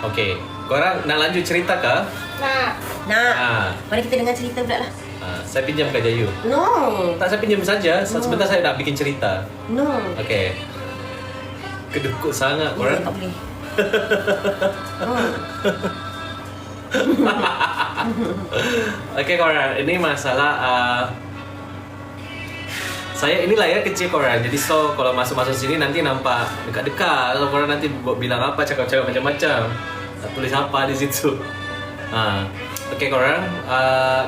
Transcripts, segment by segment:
Okey, korang nak lanjut cerita ke? Nak. Mari kita dengar cerita pula lah. Saya pinjam Kak Jayu. No. Tak, saya pinjam saja. Sebentar saya nak bikin cerita. No. Okey. Kedukut sangat korang. Tak boleh. Okey korang, ini masalah saya inilah ya kecil korang. Jadi so kalau masuk-masuk sini nanti nampak dekat-dekat. So korang nanti bilang apa, cakap-cakap macam-macam. Tulis apa di situ. Okey korang,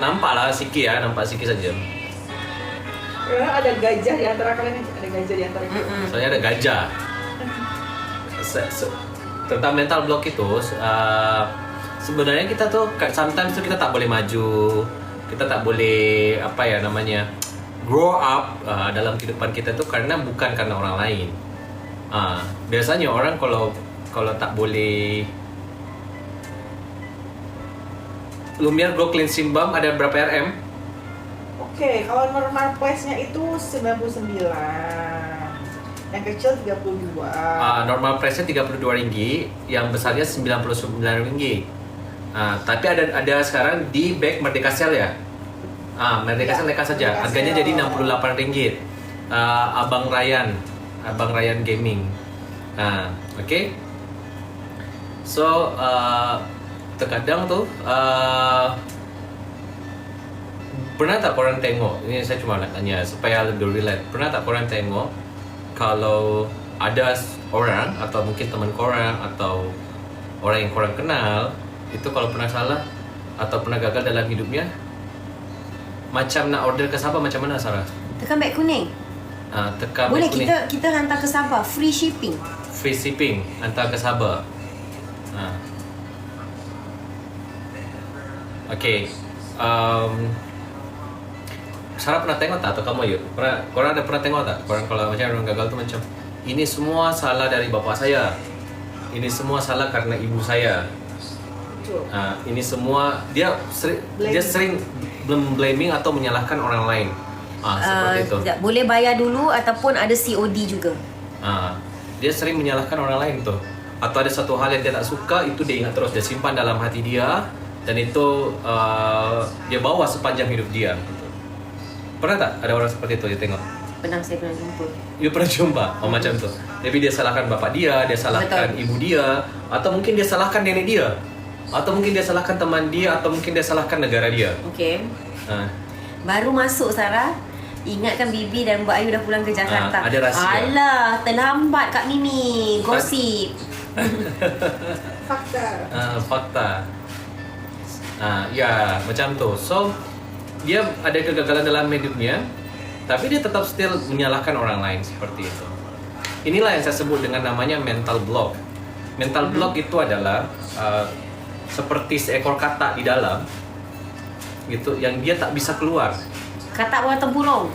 nampaklah sikit ya, nampak sikit saja. Ada gajah di antara kalian, ada gajah di antara kalian. Soalnya ada gajah. Tentang mental block itu, sebenarnya kita tuh sometimes tuh kita tak boleh maju, kita tak boleh apa ya namanya grow up dalam kehidupan kita tuh bukan karena orang lain. Biasanya orang kalau tak boleh. Lumiere Grow Cleansing Balm ada berapa RM? Oke, kalau normal price-nya itu 99. Yang kecil 32. Normal price-nya RM32, yang besarnya RM99. Tapi ada sekarang di bag Merdeka Sale ya. Merdeka Sale lekas saja. Harganya jadi RM68. Abang Ryan Gaming. Okay. So terkadang tuh pernah tak korang tengok, ini saya cuma nak tanya supaya lebih relate. Pernah tak korang tengok kalau ada orang atau mungkin teman korang atau orang yang korang kenal itu kalau pernah salah atau pernah gagal dalam hidupnya, macam nak order ke Sabah macam mana Sarah? Tekan beg kuning. Tekan Boleh beg kuning. kita hantar ke Sabah, free shipping. Free shipping hantar ke Sabah. Okay. Sarah pernah tengok tak atau kamu Yud? Korang ada pernah tengok tak? Korang kalau macam orang gagal tu macam ini semua salah dari bapa saya. Ini semua salah karena ibu saya. Ini semua dia sering blaming atau menyalahkan orang lain. Seperti itu. Boleh bayar dulu ataupun ada COD juga. Dia sering menyalahkan orang lain tu. Atau ada satu hal yang dia tak suka, itu dia ingat terus, dia simpan dalam hati dia dan itu dia bawa sepanjang hidup dia. Pernah tak ada orang seperti itu dia tengok? Saya pernah jumpa. You pernah jumpa? Macam tu. Tapi dia salahkan bapak dia salahkan ibu dia, atau mungkin dia salahkan nenek dia, atau mungkin dia salahkan teman dia, atau mungkin dia salahkan negara dia. Okey. Baru masuk Sarah, ingatkan Bibi dan Mbak Ayu dah pulang ke Jakarta. Ada rahsia. Alah, terlambat Kak Mimi. Gosip. Fakta. Ya, macam tu. So, dia ada kegagalan dalam hidupnya, tapi dia tetap still menyalahkan orang lain seperti itu. Inilah yang saya sebut dengan namanya mental block. Mental block itu adalah seperti seekor katak di dalam, gitu, yang dia tak bisa keluar. Katak buat tempurung.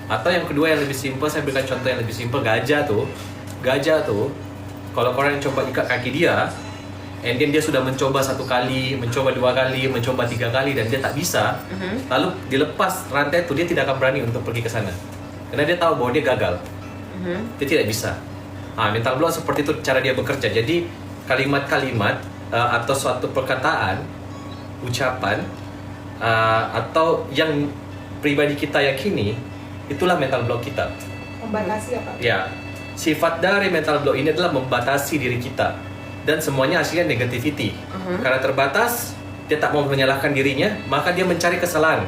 Atau yang kedua yang lebih simple, saya berikan contoh yang lebih simple. Gajah tu, kalau korang coba ikat kaki dia, and then dia sudah mencoba 1 kali, mencoba 2 kali, mencoba 3 kali dan dia tak bisa. Lalu dilepas rantai tu, dia tidak akan berani untuk pergi ke sana. Kerana dia tahu bahawa dia gagal. Dia tidak bisa. Mental block seperti itu cara dia bekerja. Jadi kalimat-kalimat atau suatu perkataan, ucapan atau yang pribadi kita yakini, itulah mental block kita. Membatasi apa? Ya. Sifat dari mental block ini adalah membatasi diri kita. Dan semuanya hasilnya negativity. Karena terbatas, dia tak mau menyalahkan dirinya, maka dia mencari kesalahan.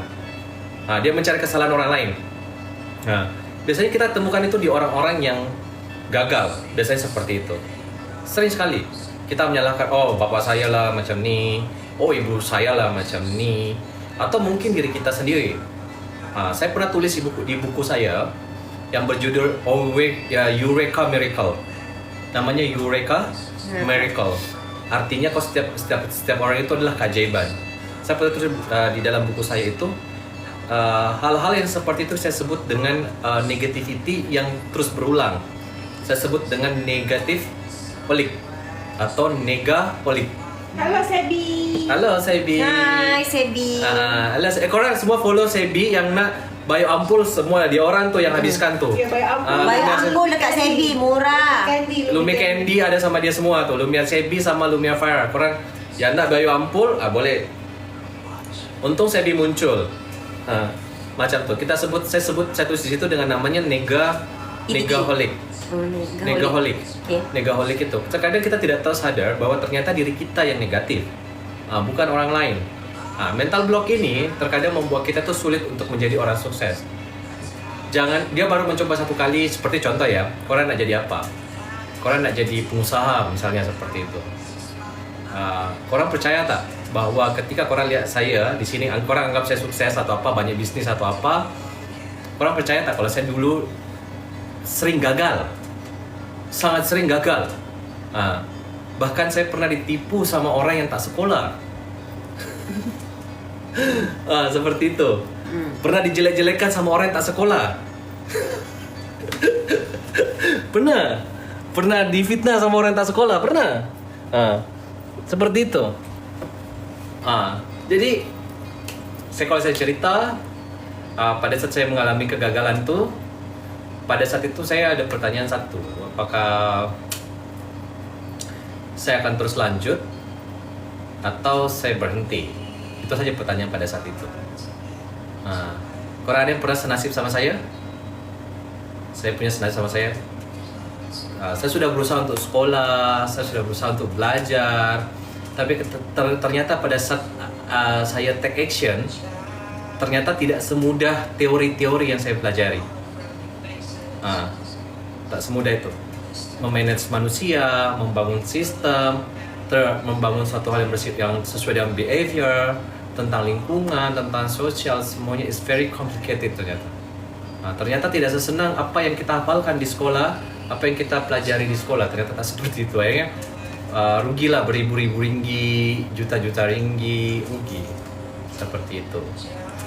Dia mencari kesalahan orang lain. Biasanya kita temukan itu di orang-orang yang gagal. Biasanya seperti itu. Sering sekali kita menyalahkan, oh bapak saya lah macam ni, oh ibu saya lah macam ni, atau mungkin diri kita sendiri. Saya pernah tulis di buku saya yang berjudul Eureka Miracle. Namanya Eureka Miracle. Artinya kalau setiap orang itu adalah keajaiban. Saya pernah tulis di dalam buku saya itu hal-hal yang seperti itu saya sebut dengan negativity yang terus berulang. Saya sebut dengan negatif pelik atau negapolik. Halo Sebi. Halo Sebi. Hai Sebi. Korang semua follow Sebi yang nak Bayu Ampul semua dia orang tuh yang habiskan tuh. Iya, Bayu Ampul. Ah, Bayu Lumiere Ampul dekat Sebi murah. Lumia Candy ada sama dia semua tuh. Lumiere Sebi sama Lumiere Fire. Korang ya nak Bayu Ampul, boleh. Untung Sebi muncul. Macam tuh. Saya sebut saya tulis di situ dengan namanya Negaholic. Negaholic. Okay. Negaholic itu. Terkadang kita tidak tersadar bahwa ternyata diri kita yang negatif. Bukan orang lain. Mental block ini terkadang membuat kita tuh sulit untuk menjadi orang sukses. Dia baru mencoba satu kali, seperti contoh ya, korang nak jadi apa? Korang nak jadi pengusaha misalnya seperti itu. Korang percaya tak bahwa ketika korang lihat saya di sini, korang anggap saya sukses atau apa, banyak bisnis atau apa, korang percaya tak kalau saya dulu sering gagal, sangat sering gagal. Bahkan saya pernah ditipu sama orang yang tak sekolah. Seperti itu. Pernah dijelek-jelekan sama orang yang tak sekolah. Pernah difitnah sama orang yang tak sekolah. Pernah. Seperti itu. Jadi kalau saya cerita, pada saat saya mengalami kegagalan tuh, pada saat itu saya ada pertanyaan satu, apakah saya akan terus lanjut atau saya berhenti? Itu saja pertanyaan pada saat itu. Korang ada yang pernah senasib sama saya? Saya punya senasib sama saya. Saya sudah berusaha untuk sekolah, saya sudah berusaha untuk belajar, tapi ternyata pada saat saya take action, ternyata tidak semudah teori-teori yang saya pelajari. Tak semudah itu. Memanage manusia, membangun sistem, membangun suatu hal yang sesuai dengan behavior, tentang lingkungan, tentang sosial, semuanya is very complicated ternyata. Ternyata tidak sesenang apa yang kita hafalkan di sekolah, apa yang kita pelajari di sekolah, ternyata tak seperti itu ya. Rugilah beribu-ribu ringgi, juta-juta ringgi, rugi. Seperti itu.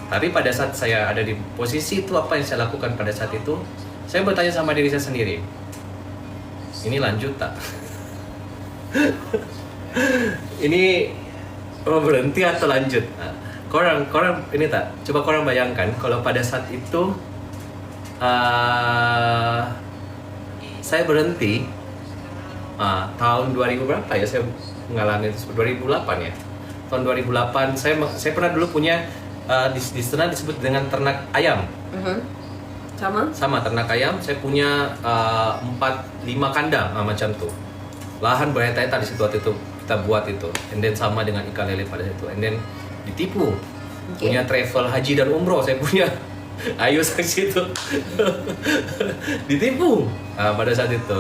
Tapi pada saat saya ada di posisi itu, apa yang saya lakukan pada saat itu? Saya bertanya sama diri saya sendiri, ini lanjut tak? Ini berhenti atau lanjut? Korang ini tak? Coba korang bayangkan kalau pada saat itu saya berhenti tahun 2000 berapa ya saya mengalami itu? 2008 ya. Tahun 2008 saya pernah dulu punya di sana disebut dengan ternak ayam. Sama ternak ayam. Saya punya 4-5 kandang macam tuh. Lahan berheta-heta di situ waktu itu kita buat itu, and then sama dengan ikan lele pada situ, and then ditipu. Punya travel haji dan umroh saya punya. Ayo saksi itu. Ditipu pada saat itu.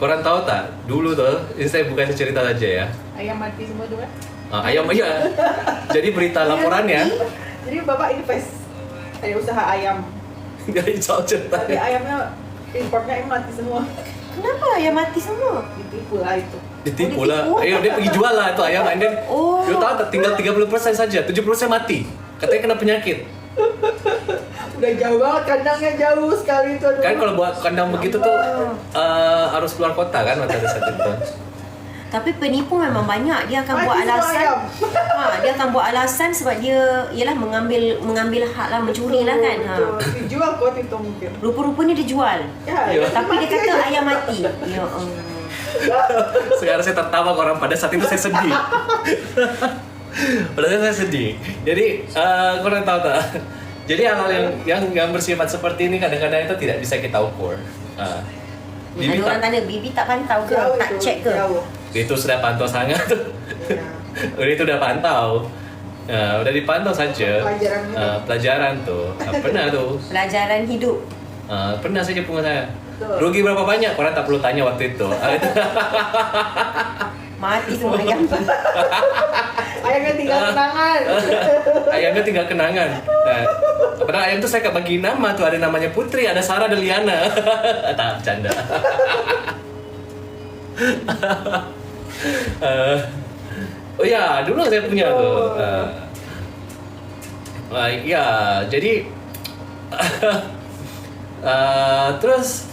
Korang tahu tak dulu tuh, ini saya bukan cerita saja ya, Ayam mati semua tuh kan? ayam iya. Jadi berita laporannya Jadi bapak invest ada usaha ayam, dari cerita tapi ayamnya importnya mati semua. Kenapa ayam mati semua? Ditipu lah itu. ditipu lah. Ayo dia pergi jual lah itu ayam, and then dia tahu tak tinggal 30% saja, 70% mati. Katanya kena penyakit. Udah jauh banget, kandangnya jauh sekali itu. Kan kalau buat kandang begitu tuh harus keluar kota kan waktu saat itu. Tapi penipu memang banyak. Dia akan Mati buat semua alasan. ayam. Dia akan buat alasan sebab dia ialah mengambil hak lah, mencuri lah kan. Betul. Dijual kot itu mungkin. Rupa-rupanya dia jual. Ya, Tapi dia mati kata aja. ayam mati. Ya Allah. Sekarang saya tertawa orang pada saat itu saya sedih. Pada saat itu saya sedih. Jadi korang tahu tak? Jadi hal-hal yang bersifat seperti ini kadang-kadang itu tidak bisa kita ukur. Ada orang tanya, Bibi tak pantau ke? Jauh Tak itu, cek ke? jauh. Itu sudah pantau sangat. Ya. Itu udah pantau. Udah dipantau saja. Pelajaran hidup. Pelajaran tuh. Pernah tuh. Pelajaran hidup. Pernah saja pungut saya. Betul. Rugi berapa banyak? Orang tak perlu tanya waktu itu. Mati semua ayam. Ayamnya tinggal kenangan. Ayamnya tinggal kenangan. Padahal ayam tuh saya bagi nama tuh, ada namanya Putri, ada Sarah, ada Liana. Tak bercanda. Oh ya, dulu saya punya tuh. Ya, jadi terus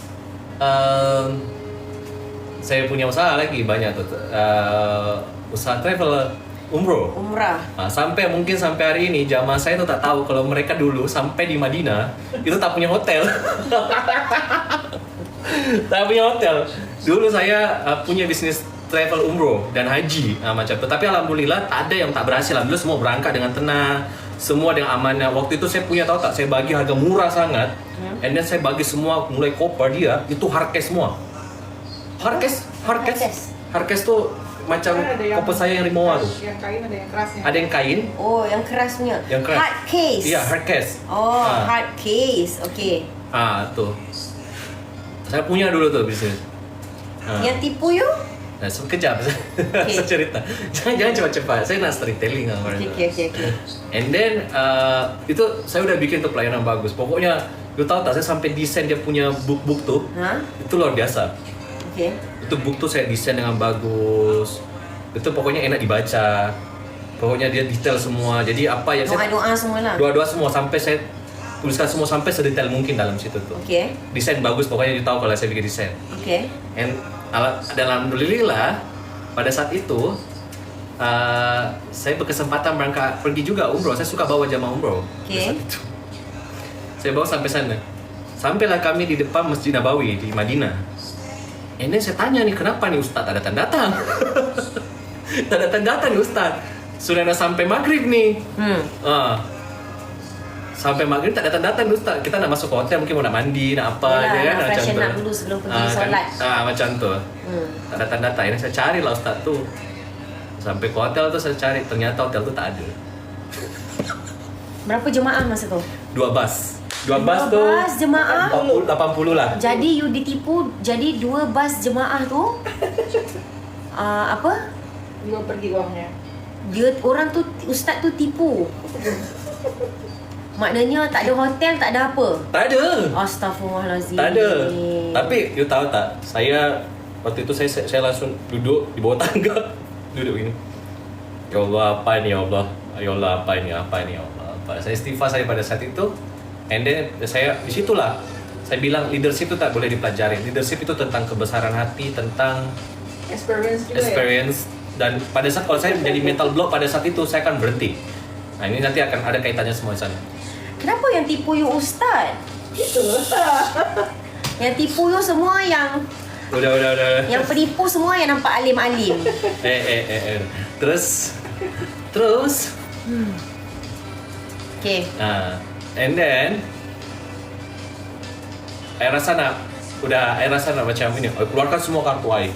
saya punya usaha lagi banyak tuh, usaha travel. umroh. Umrah. Mungkin sampai hari ini jamaah saya tuh tak tahu kalau mereka dulu sampai di Madinah itu tak punya hotel. Tak punya hotel. Dulu saya punya bisnis travel umroh dan haji macam itu. Tapi alhamdulillah tak ada yang tak berhasil. Alhamdulillah semua berangkat dengan tenang, semua dengan amanah. Waktu itu saya punya, tahu tak, saya bagi harga murah sangat. And then saya bagi semua mulai koper dia itu hardcase semua. Hardcase tuh macam koper saya yang Rimowa tuh. Yang kain ada yang kerasnya. Ada yang kain. Oh, yang kerasnya. Yang keras. Hard case. Iya, hardcase. Oh, hard case. Okey. Tuh. Saya punya dulu tuh bisnis. Yang tipu you? Nah, sekejap. Saya cerita. Jangan cepat-cepat. Saya nak storytelling lah. Okey. And then itu saya udah bikin tuh pelayanan bagus. Pokoknya, lu tahu tak, saya sampai desain dia punya book tuh. Itu luar biasa. Okey. Itu book tuh saya desain dengan bagus. Itu pokoknya enak dibaca. Pokoknya dia detail semua. Jadi apa yang Doa-doa semua lah. Doa-doa semua sampai saya tuliskan semua sampai sedetail mungkin dalam situ tuh. Okey. Desain bagus, pokoknya dia tahu kalau saya bikin desain. Okey. And alhamdulillah pada saat itu saya berkesempatan berangkat pergi juga umroh. Saya suka bawa jamaah umroh. Okey. Saya bawa sampai sana. Sampailah kami di depan Masjid Nabawi di Madinah. Ini saya tanya nih, kenapa nih Ustaz tak datang-datang? Tak datang-datang nih Ustaz. Sudah nak sampai maghrib nih. Sampai maghrib tak datang-datang nih Ustaz. Kita nak masuk ke hotel, mungkin mau nak mandi, nak apa. Yalah, dia kan nak macam freshen tu. up dulu sebelum pergi solat. Macam tu. Tak datang-datang. Ini saya carilah Ustaz tu. Sampai ke hotel tu saya cari, ternyata hotel tu tak ada. Berapa jemaah masa tu? 2 bus. 2 bus tu 12 jemaah? 80 lah. Jadi you ditipu, jadi 2 bas jemaah tu apa? Dia pergi uangnya. Dia orang tu, ustaz tu tipu. Maknanya tak ada hotel, tak ada apa. Tak ada. Astaghfirullahalazim. Tak ada. Tapi you tahu tak, saya waktu itu saya langsung duduk di bawah tangga. Duduk gini. Ya Allah, apa ni ya Allah? Ya Allah, apa ni ya Allah? Apa? Saya istighfar saya pada saat itu. And then saya di situlah saya bilang leadership itu tak boleh dipelajari. Leadership itu tentang kebesaran hati, tentang Experience juga experience. Dan pada saat kalau saya menjadi mental block pada saat itu saya akan berhenti. Nah, ini nanti akan ada kaitannya semua di sana. Kenapa yang tipu you ustaz? Itu. Yang tipu you semua yang Udah. Yang penipu semua yang nampak alim-alim. Terus Okay. and then air rasa nak macam ini, keluarkan semua kartu air.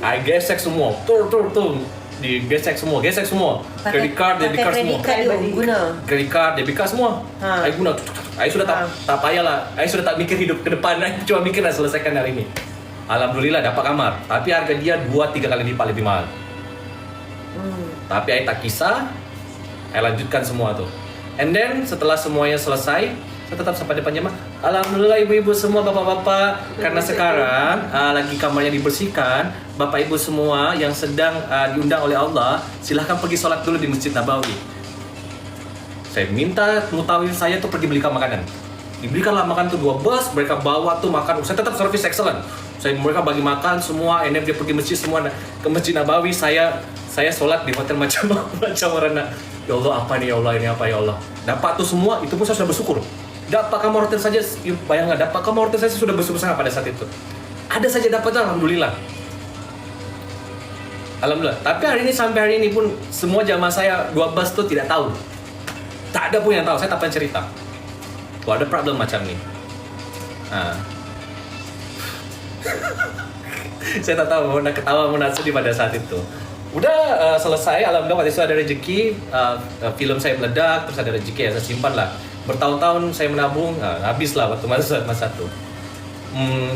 I gesek semua, tur digesek semua, credit card, debit card semua. Credit card you guna. Credit card, debit card semua. I guna. I sudah tak payahlah. I sudah tak mikir hidup ke depan. I cuma mikir nak selesaikan hari ini. Alhamdulillah dapat kamar. Tapi harga dia 2-3 kali lipat lebih mahal. Tapi I tak kisah. I lanjutkan semua tu. And then setelah semuanya selesai, saya tetap sampai depan jemaah. Alhamdulillah ibu-ibu semua, bapak-bapak, karena sekarang lagi kamarnya dibersihkan, bapak ibu semua yang sedang diundang oleh Allah, silahkan pergi solat dulu di Masjid Nabawi. Saya minta mutawif saya tuh pergi belikan makanan. Dibelikanlah makan tuh 2 bus, mereka bawa tuh makan. Saya tetap service excellent. Mereka bagi makan semua, and then dia pergi masjid semua ke Masjid Nabawi. Saya solat di hotel macam mana. Ya Allah, apa nih ya Allah, ini apa ya Allah. Dapat tuh semua, itu pun saya sudah bersyukur. Dapat kamar hotel saja, bayangkan, dapat kamar hotel saja sudah bersyukur sangat pada saat itu. Ada saja dapatnya, alhamdulillah. Tapi hari ini sampai hari ini pun semua jamaah saya 2 bus tuh tidak tahu. Tak ada pun yang tahu, saya tak pernah cerita. Wah, ada problem macam ni. Saya tak tahu mau nak ketawa mau nak sedih pada saat itu. Udah selesai, alhamdulillah waktu itu ada rezeki, film saya meledak, terus ada rezeki yang saya simpan lah. Bertahun-tahun saya menabung, habislah waktu masa itu.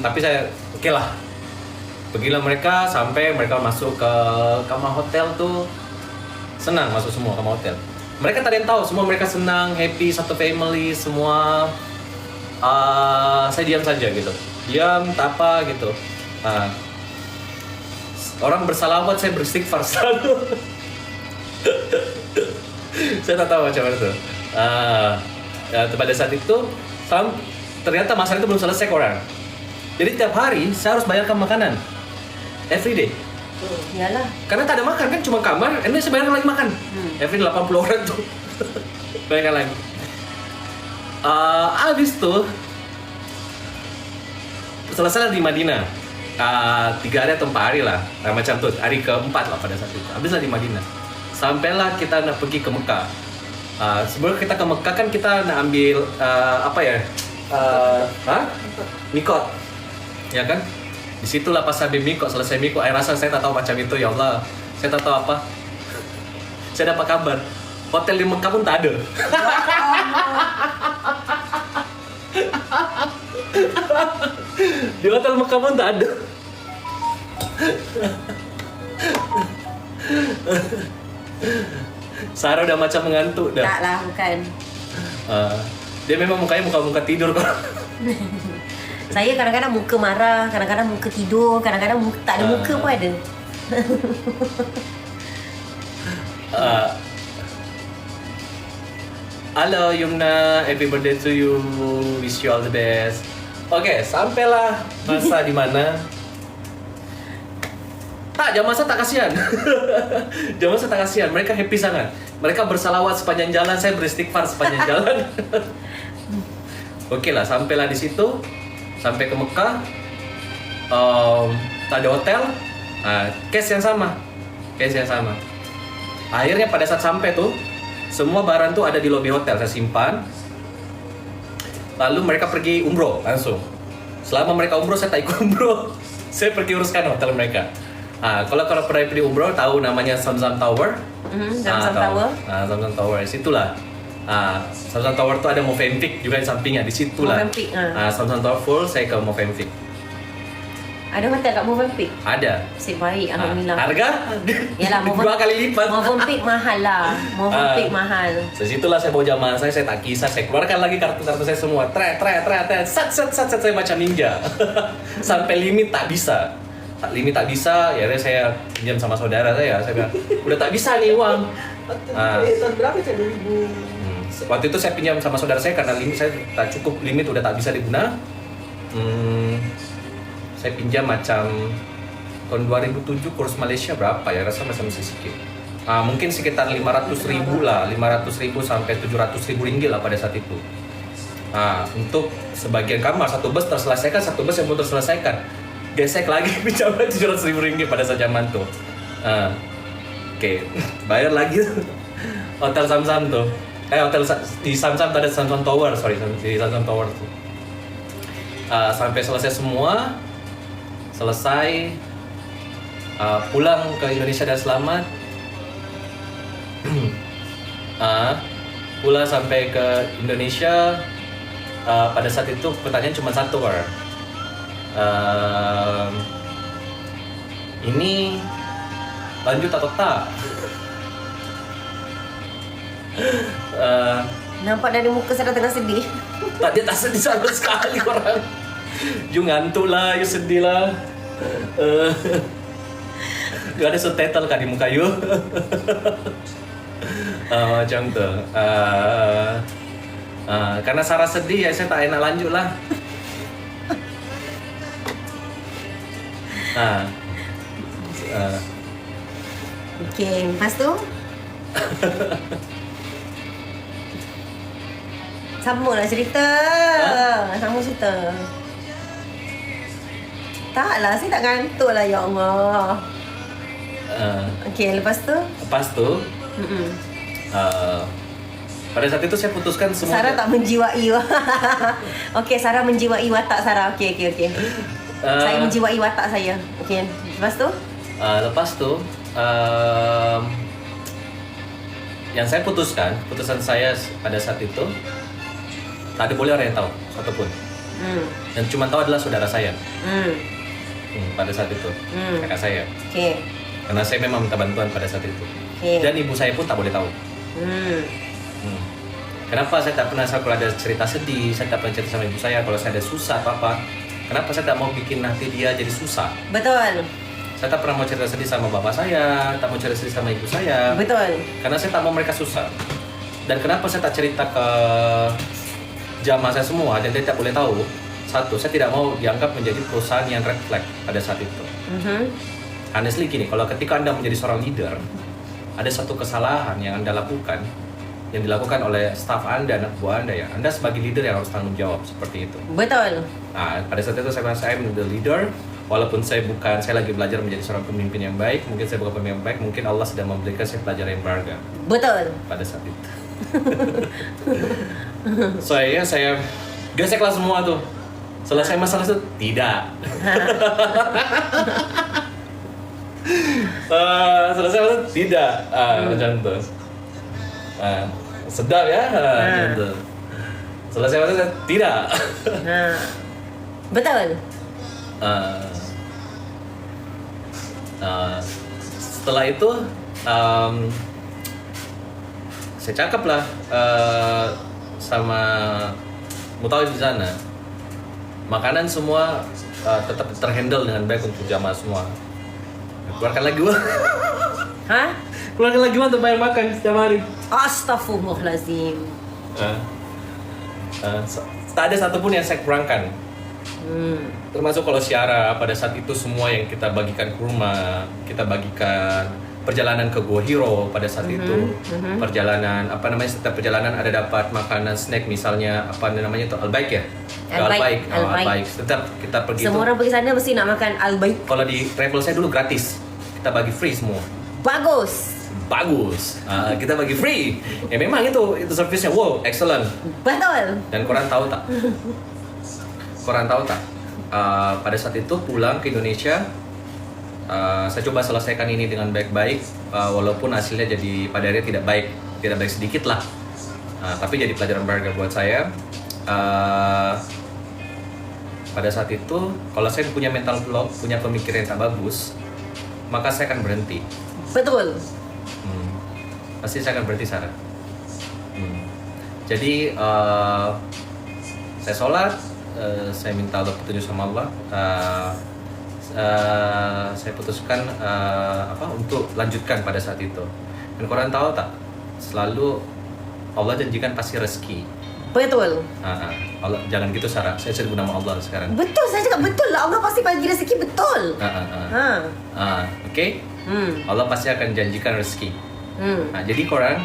Tapi saya oke lah. Pergilah mereka sampai mereka masuk ke kamar hotel tuh, senang masuk semua kamar hotel. Mereka tak ada yang tahu, semua mereka senang, happy, satu family, semua. Saya diam saja gitu, diam, tak apa gitu. Orang bersalawat, saya beristighfar selalu. Saya tak tahu macam mana tuh. Pada saat itu, ternyata masalah itu belum selesai orang. Jadi tiap hari saya harus bayarkan makanan, every day. Iyalah. Karena tak ada makan kan, cuma kamar, ini saya bayangkan lagi makan. Every 80 orang tuh. Bayangkan lagi. Abis tuh selesai di Madinah. 3 hari atau 4 hari lah, macam tuh, hari keempat lah pada saat itu. Habislah di Madinah. Sampailah kita nak pergi ke Mekah. Sebelum kita ke Mekah kan kita nak ambil apa ya? Mikot. Ya kan? Disitulah pas habis mikot, selesai mikot, rasa saya tak tahu macam itu, ya Allah. Saya tak tahu apa. Saya dapat kabar, hotel di Mekah pun tak ada. Di hotel Mekah pun tak ada. Sarah udah macam mengantuk dah. Tak lah, bukan. Dia memang mukanya muka tidur kok. Saya kadang-kadang muka marah, kadang-kadang muka tidur, kadang-kadang tak ada muka pun ada. Halo Yumna, happy birthday to you. Wish you all the best. Oke, sampailah masa di mana? Jam masa tak kasihan. Jam masa tak kasihan. Mereka happy sangat. Mereka bersalawat sepanjang jalan, saya beristighfar sepanjang jalan. Oke lah, sampailah di situ. Sampai ke Mekah. Tak ada hotel. Case yang sama. Akhirnya pada saat sampai tuh, semua barang tuh ada di lobi hotel, saya simpan. Lalu mereka pergi umroh langsung. Selama mereka umroh, saya tak ikut umroh. Saya pergi uruskan hotel mereka. Kalau pernah pergi umroh, tahu namanya Zamzam Tower. Zamzam Tower. Zamzam Tower, situlah. Zamzam Tower tuh ada Movenpick juga di sampingnya, di situlah. Movenpick. Zamzam Tower full, saya ke Movenpick. Ada hotel kat Movenpick? Ada. Nasib baik, alhamdulillah. Harga? Yalah, 2 kali lipat. Movenpick mahal lah. Movenpick mahal. Situlah saya bawa jamaah saya tak kisah, saya keluarkan lagi kartu-kartu saya semua. Sat, saya macam ninja. Sampai limit tak bisa. Limit tak bisa, ya saya pinjam sama saudara saya bilang, udah tak bisa nih uang. Tahun berapa saya 2000? Waktu itu saya pinjam sama saudara saya karena limit saya tak cukup, limit udah tak bisa diguna. Saya pinjam macam tahun 2007 kurs Malaysia berapa ya, rasa masih sedikit. Mungkin sekitar 500.000 lah, 500.000 sampai 700.000 ringgit lah pada saat itu. Untuk sebagian kamar, satu bus terselesaikan, satu bus yang belum terselesaikan. Gesek lagi pinjaman 700.000 ringgit pada saat zaman tuh. Oke, bayar lagi hotel Zamzam tuh. Hotel di Zamzam ada Zamzam Tower, di Zamzam Tower tuh. Sampai selesai semua, pulang ke Indonesia dan selamat. Pulang sampai ke Indonesia, pada saat itu pertanyaan cuma satu, ini lanjut atau tak? Nampak dari muka saya dah tengah sedih. Dia tak sedih sama sekali orang. You ngantuk lah, you sedih lah. Gak ada subtitle kan di muka you. Macam tu. Karena Sarah sedih, ya saya tak enak lanjut lah. Okey, lepas tu sambung lah cerita. Sambung cerita. Taklah, saya tak ngantuk lah, ya Allah. Okey, lepas tu? Pada saat itu saya putuskan semua. Sarah tak menjiwai. Okey, Sarah menjiwai watak Sarah. Okey. Saya menjiwai watak saya. Okey, lepas tu? Yang saya putusan saya pada saat itu, tak ada boleh orang yang tahu satupun. Yang cuma tahu adalah saudara saya. Pada saat itu, kakak saya. Okey. Karena saya memang minta bantuan pada saat itu. Dan ibu saya pun tak boleh tahu. Kenapa saya tak pernah, kalau ada cerita sedih, saya tak pernah cerita sama ibu saya. Kalau saya ada susah apa-apa, kenapa saya tak mau bikin nanti dia jadi susah? Betul. Saya tak pernah mau cerita sedih sama bapak saya, tak mau cerita sedih sama ibu saya. Betul. Karena saya tak mau mereka susah. Dan kenapa saya tak cerita ke jamaah saya semua dan dia tak boleh tahu? Satu, saya tidak mau dianggap menjadi perusahaan yang red flag pada saat itu. honestly gini, kalau ketika Anda menjadi seorang leader, ada satu kesalahan yang Anda lakukan, yang dilakukan oleh staff Anda, anak buah Anda ya. Anda sebagai leader yang harus tanggung jawab seperti itu. Betul. Nah, pada saat itu saya merasa saya menjadi leader, walaupun saya lagi belajar menjadi seorang pemimpin yang baik, mungkin saya bukan pemimpin yang baik, mungkin Allah sedang memberikan saya pelajaran yang berharga Betul. pada saat itu. Saya geseklah semua tuh. Selesai masalah itu? Tidak. Selesai masalah? Tidak. Macam itu. Sedap ya? Macam itu. Selesai masalah? Tidak. Betul. Setelah itu saya cakap lah sama Mutawif di sana, makanan semua tetap terhandle dengan baik untuk jamaah semua. Keluarkan lagi uang. Hah? Keluarkan lagi uang untuk bayar makan setiap hari. Astaghfirullahalazim. Tak ada satupun yang saya kurangkan. Termasuk kalau syara pada saat itu semua yang kita bagikan kurma, kita bagikan perjalanan ke Gua Hiro pada saat itu, perjalanan setiap perjalanan ada dapat makanan snack misalnya itu Al-Baik ya, Al-Baik. Tetap kita pergi. Semua orang pergi sana mesti nak makan Al-Baik. Kalau di travel saya dulu gratis, kita bagi free semua. Bagus. Kita bagi free. Ya memang itu servisnya wow excellent. Betul. Dan korang tahu tak? Pada saat itu pulang ke Indonesia, saya coba selesaikan ini dengan baik-baik, walaupun hasilnya jadi pada akhirnya tidak baik sedikit lah, tapi jadi pelajaran berharga buat saya. Pada saat itu, kalau saya punya mental block, punya pemikiran yang tak bagus, maka saya akan berhenti. Betul. Pasti saya akan berhenti, Sarah. Jadi saya sholat, saya minta Allah petunjuk sama Allah. Saya putuskan untuk lanjutkan pada saat itu. Dan korang tahu tak, selalu Allah janjikan pasti rezeki. Betul. Allah, jangan gitu Sarah, saya sebut nama Allah sekarang. Betul, saya cakap betul lah. Allah pasti bagi rezeki, betul. Oke? Allah pasti akan janjikan rezeki. Jadi korang,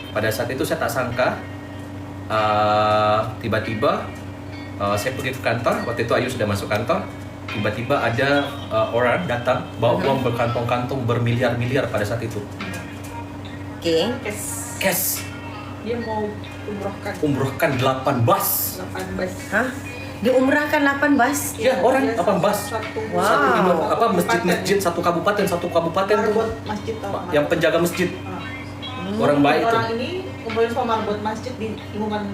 pada saat itu saya tak sangka, tiba-tiba saya pergi ke kantor. Waktu itu Ayu sudah masuk kantor. Tiba-tiba ada orang datang bawa uang berkantong-kantong bermiliar-miliar pada saat itu. Oke. Cash. Dia mau umrohkan 8 bus. 8 bus. Hah? Diumrahkan 8 bus? Ya, orang 8 bus. Wow. Masjid satu kabupaten tuh. Marbot masjid tahu. Yang penjaga masjid. Orang baik tuh. Orang ini kumpulin sama marbot masjid di lingkungan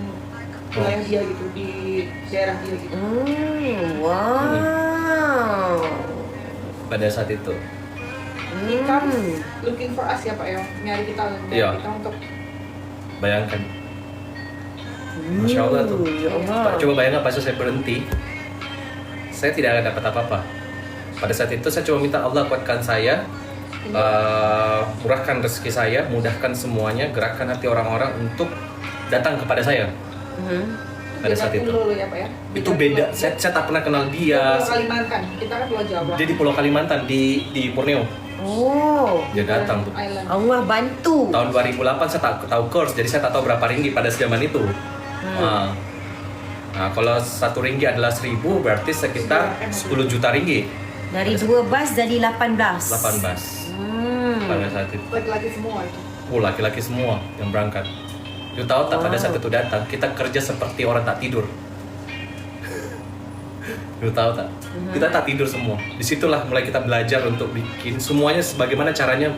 wilayah dia gitu, di daerah dia gitu. Wow. Pada saat itu. He comes looking for us ya Pak ya, nyari kita untuk bayangkan. Masya Allah tuh. Pak, coba bayangkan pas saya berhenti, saya tidak akan dapat apa-apa. Pada saat itu saya cuma minta Allah kuatkan saya, murahkan rezeki saya, mudahkan semuanya, gerakkan hati orang-orang untuk datang kepada saya. Pada saat itu. Ya, Pak, ya? Itu beda. Saya tak pernah kenal dia. Pulau Kalimantan, kita kan Pulau Jawa. Dia di Pulau Kalimantan di Borneo. Oh. Dia datang tuh. Allah bantu. Tahun 2008 saya tak tahu kurs, jadi saya tak tahu berapa ringgit pada zaman itu. Nah, kalau 1 ringgit adalah 1.000, berarti sekitar 10 juta ringgit. Dari 2 bus jadi 18. 8 bus. Pada saat itu. Laki-laki semua itu. Laki-laki semua yang berangkat. Lu tahu tak pada saat itu datang, kita kerja seperti orang tak tidur. Lu tahu tak? Kita tak tidur semua. Disitulah mulai kita belajar untuk bikin semuanya sebagaimana caranya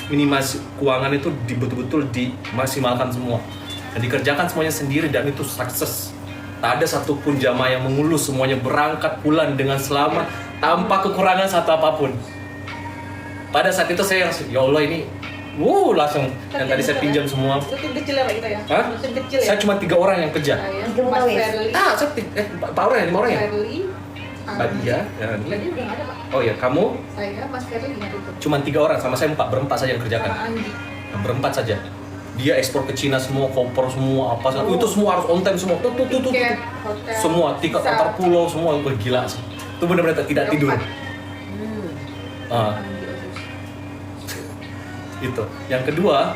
minimasi keuangan itu betul-betul dimaksimalkan semua. Dan dikerjakan semuanya sendiri dan itu sukses. Tak ada satupun jamaah yang mengulus, semuanya berangkat pulang dengan selamat tanpa kekurangan satu apapun. Pada saat itu saya langsung, ya Allah ini langsung. Dan tadi saya pinjam semua. Itu tim kecil ya Pak kita ya? Hah? Tim kecil ya? Saya cuma 3 orang yang kerja. Mas Ferli. Saya 4 orang ya? 5 orang ya? Ferli. Badia. Badia udah nggak ada Pak. Oh ya, kamu? Saya, Mas Ferli ingat itu. Cuma 3 orang, sama saya 4, berempat saja yang kerjakan. Sama Andi. Berempat saja. Dia ekspor ke Cina semua, koper semua, apa itu semua harus on time semua. Tuh. Tiket, hotel, Semua, tiket antar pulau semua, gila sih. Itu benar-benar tidak tidur. Ah. Itu. Yang kedua,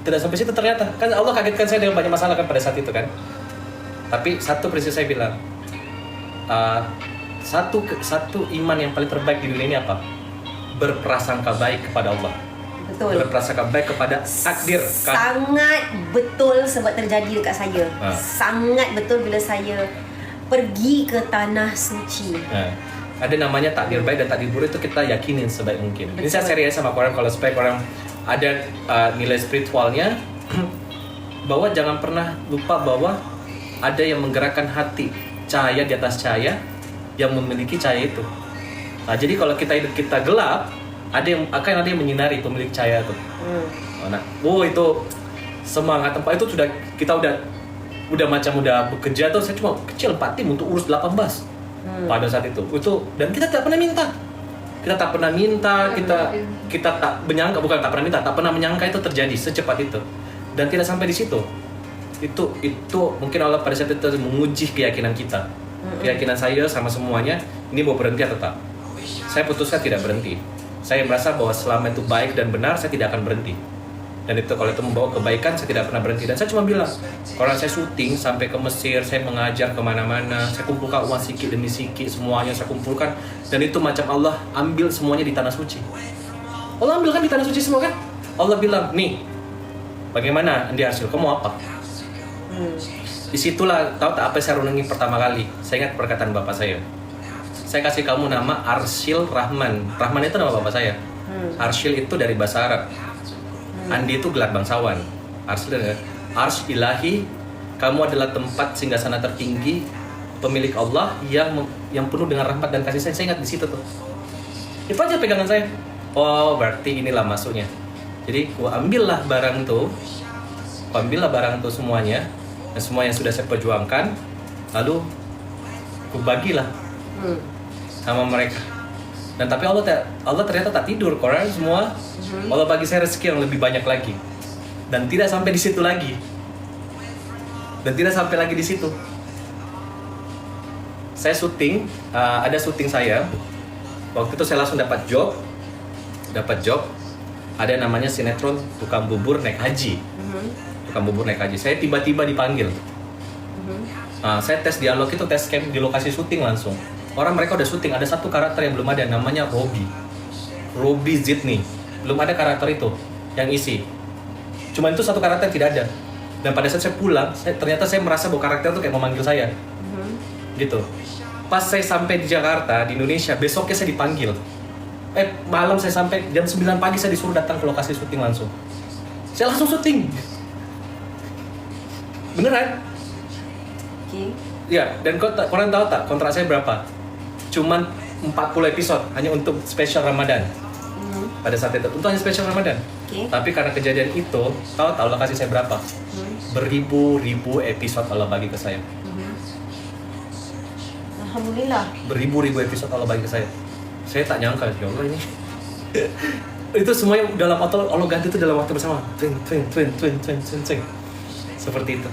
tidak sampai situ ternyata. Kan Allah kagetkan saya dengan banyak masalah kan pada saat itu kan. Tapi satu prinsip saya bilang, satu iman yang paling terbaik di dunia ini apa? Berprasangka baik kepada Allah. Betul. Berprasangka baik kepada takdir. Sangat betul sebab terjadi dekat saya. Sangat betul bila saya pergi ke tanah suci. Ada namanya takdir baik dan takdir buruk, itu kita yakinin sebaik mungkin. Ini saya serius sama korang, kalau supaya korang ada nilai spiritualnya bahwa jangan pernah lupa bahwa ada yang menggerakkan hati, cahaya di atas cahaya yang memiliki cahaya itu. Nah, jadi kalau hidup kita gelap, ada yang menyinari pemilik cahaya itu. Itu semangat tempat itu kita udah bekerja tuh, saya cuma kecil 4 tim untuk urus 18 pada saat itu. Dan kita tak pernah minta. Kita tak pernah menyangka itu terjadi secepat itu. Dan tidak sampai di situ. Itu mungkin Allah pada saat itu menguji keyakinan kita. Keyakinan saya sama semuanya, ini mau berhenti atau tak. Saya putuskan tidak berhenti. Saya merasa bahwa selama itu baik dan benar, saya tidak akan berhenti. Dan itu kalau itu membawa kebaikan, saya tidak pernah berhenti. Dan saya cuma bilang, kalau saya syuting sampai ke Mesir, saya mengajar kemana-mana, saya kumpulkan uang sikit demi sikit, semuanya saya kumpulkan. Dan itu macam Allah ambil semuanya di tanah suci. Allah ambil kan di tanah suci semua kan? Allah bilang, nih, bagaimana Andi Arsyil, kamu apa? Disitulah, tahu tak apa saya renungi pertama kali? Saya ingat perkataan bapak saya. Saya kasih kamu nama Arsyil Rahman. Rahman itu nama bapak saya. Arsyil itu dari bahasa Arab. Andi itu gelar bangsawan. Arsy ilahi, kamu adalah tempat singgasana tertinggi, pemilik Allah yang penuh dengan rahmat dan kasih sayang. Saya ingat di situ tuh. Itu aja pegangan saya. Oh, berarti inilah masuknya. Jadi, ambillah barang tuh semuanya, dan semua yang sudah saya perjuangkan, lalu bagilah sama mereka. Dan tapi Allah ternyata tak tidur, korang semua. Allah bagi saya rezeki yang lebih banyak lagi. Dan tidak sampai di situ lagi. Saya syuting, ada syuting saya. Waktu itu saya langsung dapat job. Ada namanya sinetron Tukang Bubur Naik Haji. Saya tiba-tiba dipanggil. Saya tes dialog itu, tes camp di lokasi syuting langsung. Mereka udah syuting, ada satu karakter yang belum ada, namanya Robi Zidni. Belum ada karakter itu yang isi. Cuma itu satu karakter tidak ada. Dan pada saat saya pulang, ternyata saya merasa bahwa karakter itu kayak memanggil saya. Gitu. Pas saya sampai di Jakarta, di Indonesia, besoknya saya dipanggil. Malam saya sampai jam 9 pagi saya disuruh datang ke lokasi syuting langsung. Saya langsung syuting. Beneran? Ya, dan korang tahu tak kontrak saya berapa? Cuman 40 episode hanya untuk spesial Ramadan. Pada saat itu, untuk hanya spesial Ramadan. Tapi karena kejadian itu, tahu lokasi saya berapa? Beribu-ribu episode Allah bagi ke saya. Alhamdulillah. Beribu-ribu episode Allah bagi ke saya. Saya tak nyangka, ya Allah ini. Itu semuanya dalam waktu Allah ganti itu dalam waktu bersama. Twing. Seperti itu.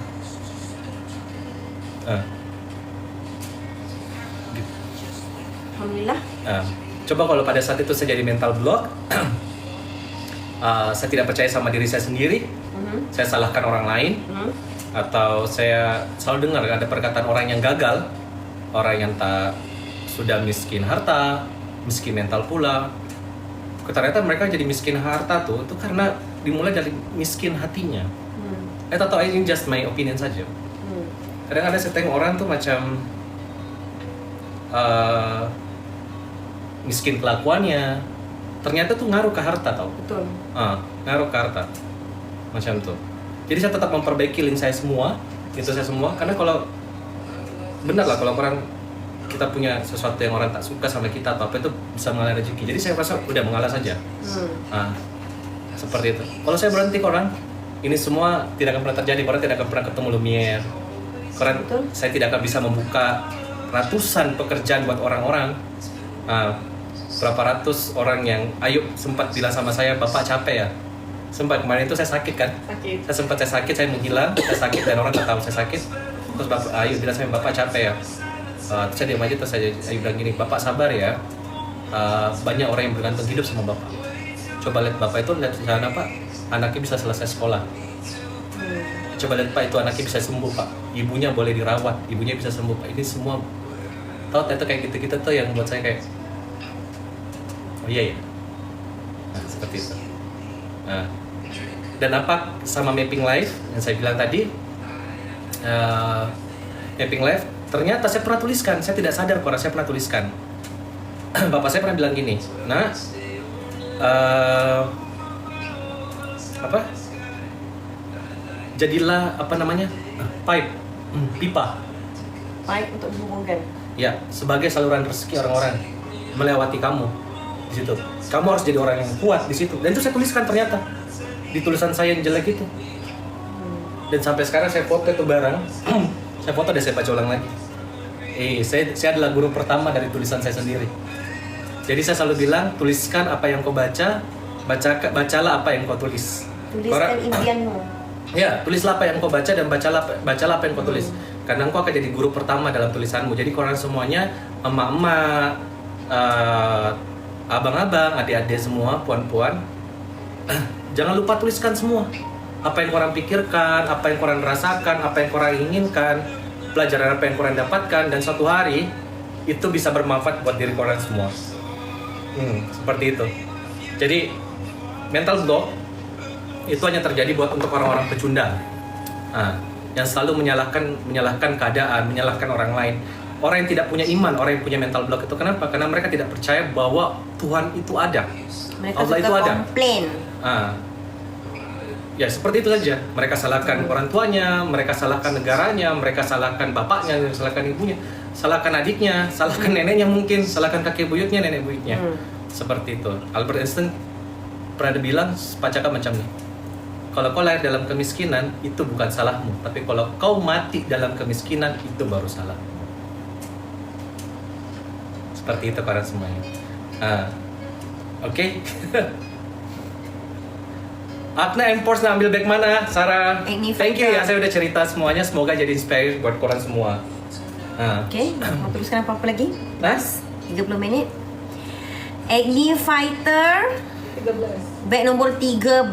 Alhamdulillah. Coba kalau pada saat itu saya jadi mental block, saya tidak percaya sama diri saya sendiri, saya salahkan orang lain, atau saya selalu dengar ada perkataan orang yang gagal, orang yang sudah miskin harta, miskin mental pula. Ternyata mereka jadi miskin harta tuh itu karena dimulai dari miskin hatinya. Atau ini just my opinion saja. Kadang ada setengah orang tuh macam miskin kelakuannya, ternyata tuh ngaruh ke harta tau. Betul. Ngaruh ke harta, macam tuh. Jadi saya tetap memperbaiki link saya semua, karena kalau benar lah kalau orang kita punya sesuatu yang orang tak suka sama kita atau apa itu bisa mengalah rezeki. Jadi saya rasa udah mengalah saja. Seperti itu. Kalau saya berhenti orang, ini semua tidak akan pernah terjadi. Orang tidak akan pernah ketemu Lumiere. Saya tidak akan bisa membuka ratusan pekerjaan buat orang-orang. Berapa ratus orang yang sempat bilang sama saya, Bapak capek ya? Sempat, kemarin itu saya sakit kan? Saya sakit, saya menghilang, saya sakit dan orang tak tahu saya sakit. Terus Bapak bilang sama Bapak capek ya? Terus saya diam aja, terus saya bilang gini, Bapak sabar ya. Banyak orang yang bergantung hidup sama Bapak. Coba lihat Bapak itu, lihat di sana Pak, anaknya bisa selesai sekolah. Coba lihat Pak, itu anaknya bisa sembuh Pak. Ibunya boleh dirawat, ibunya bisa sembuh Pak. Ini semua, tau itu kayak gitu-gitu tuh yang buat saya kayak, oh iya ya. Nah, seperti itu. Nah, dan apa sama mapping life yang saya bilang tadi, mapping life, ternyata saya pernah tuliskan, saya tidak sadar kalau saya pernah tuliskan. Bapak saya pernah bilang gini, nah, jadilah apa namanya, pipa Baik untuk dihubungkan. ya, sebagai saluran rezeki orang-orang melewati kamu di situ. Kamu harus jadi orang yang kuat di situ. Dan itu saya tuliskan ternyata di tulisan saya yang jelek itu. Dan sampai sekarang saya foto itu barang. Saya foto dan saya baca ulang lagi. Saya adalah guru pertama dari tulisan saya sendiri. Jadi saya selalu bilang, tuliskan apa yang kau baca, bacalah apa yang kau tulis. Tuliskan impianmu. Ya, tulislah apa yang kau baca dan bacalah apa yang kau tulis. Karena engkau akan jadi guru pertama dalam tulisanmu. Jadi korang semuanya, emak-emak, abang-abang, adik-adik semua, puan-puan, jangan lupa tuliskan semua. Apa yang korang pikirkan, apa yang korang rasakan, apa yang korang inginkan, pelajaran apa yang korang dapatkan, dan suatu hari itu bisa bermanfaat buat diri korang semua. Seperti itu. Jadi mental block itu hanya terjadi buat untuk orang-orang pecundang, yang selalu menyalahkan keadaan, menyalahkan orang lain. Orang yang tidak punya iman, orang yang punya mental block itu kenapa? Karena mereka tidak percaya bahwa Tuhan itu ada. Mereka Allah suka itu ada. komplain. Ya seperti itu saja. Mereka salahkan orang tuanya, mereka salahkan negaranya, mereka salahkan bapaknya, salahkan ibunya, salahkan adiknya, salahkan neneknya mungkin, salahkan kakek buyutnya, nenek buyutnya. Seperti itu. Albert Einstein pernah bilang pacaka macam ini. Kalau kau lahir dalam kemiskinan, itu bukan salahmu. Tapi kalau kau mati dalam kemiskinan, itu baru salah. Seperti itu para semuanya. Oke. Akna Empors ambil back mana? Sarah. Thank you ya, saya udah cerita semuanya. Semoga jadi inspirasi buat korang semua. Oke, mau teruskan apa-apa lagi? Mas? 30 minit. Agni Fighter 13. Bag nombor 13.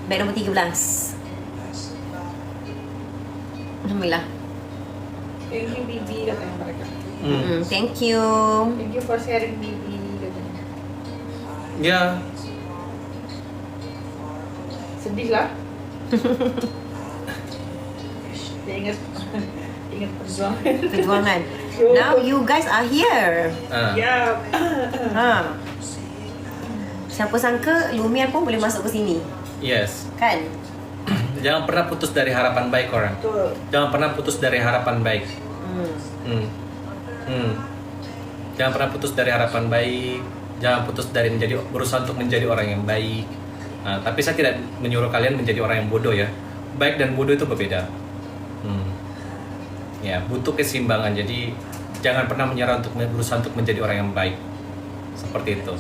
Bag nombor 13. Alhamdulillah. Thank you Bibi katanya mereka. Thank you. Thank you for sharing Bibi katanya. Ya. Sedih lah. Dia ingat perjuangan. Now you guys are here. Ya. Siapa sangka Lumian pun boleh masuk ke sini. Yes. Kan? Jangan pernah putus dari harapan baik orang. Betul. Jangan pernah putus dari harapan baik. Jangan pernah putus dari harapan baik. Jangan putus dari berusaha untuk menjadi orang yang baik. Tapi saya tidak menyuruh kalian menjadi orang yang bodoh ya. Baik dan bodoh itu berbeda. Ya, butuh keseimbangan. Jadi jangan pernah menyerah untuk berusaha untuk menjadi orang yang baik. Seperti itu.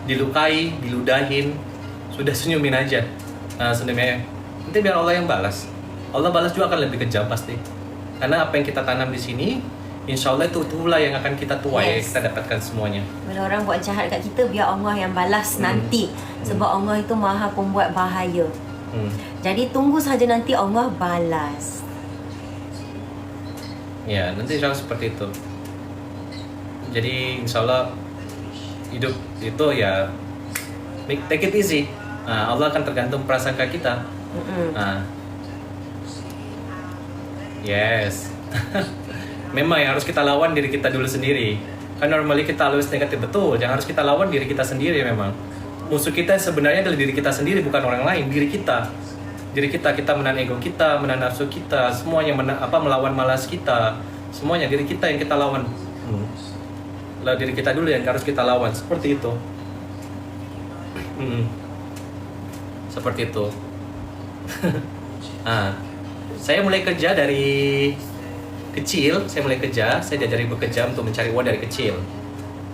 Dilukai, diludahin, sudah senyumin aja. Senyumnya. Nanti biar Allah yang balas. Allah balas juga akan lebih kejam pasti. Karena apa yang kita tanam di sini, insya Allah itulah yang akan kita tuai, Yes. kita dapatkan semuanya. Bila orang buat jahat kat kita, biar Allah yang balas nanti. Sebab Allah itu maha pembuat bahaya. Jadi tunggu saja nanti Allah balas. Ya, nanti insya Allah seperti itu. Jadi insya Allah hidup itu ya take it easy. Allah akan tergantung prasangka kita. Yes. Memang yang harus kita lawan diri kita dulu sendiri. Kan normally kita always negatif, betul. Yang harus kita lawan diri kita sendiri memang. Musuh kita sebenarnya adalah diri kita sendiri, bukan orang lain, diri kita. Diri kita menahan ego kita, menahan nafsu kita, semuanya melawan malas kita. Semuanya diri kita yang kita lawan. Lah diri kita dulu yang harus kita lawan, seperti itu. Seperti itu. Saya mulai kerja dari kecil, saya diajari bekerja untuk mencari uang dari kecil.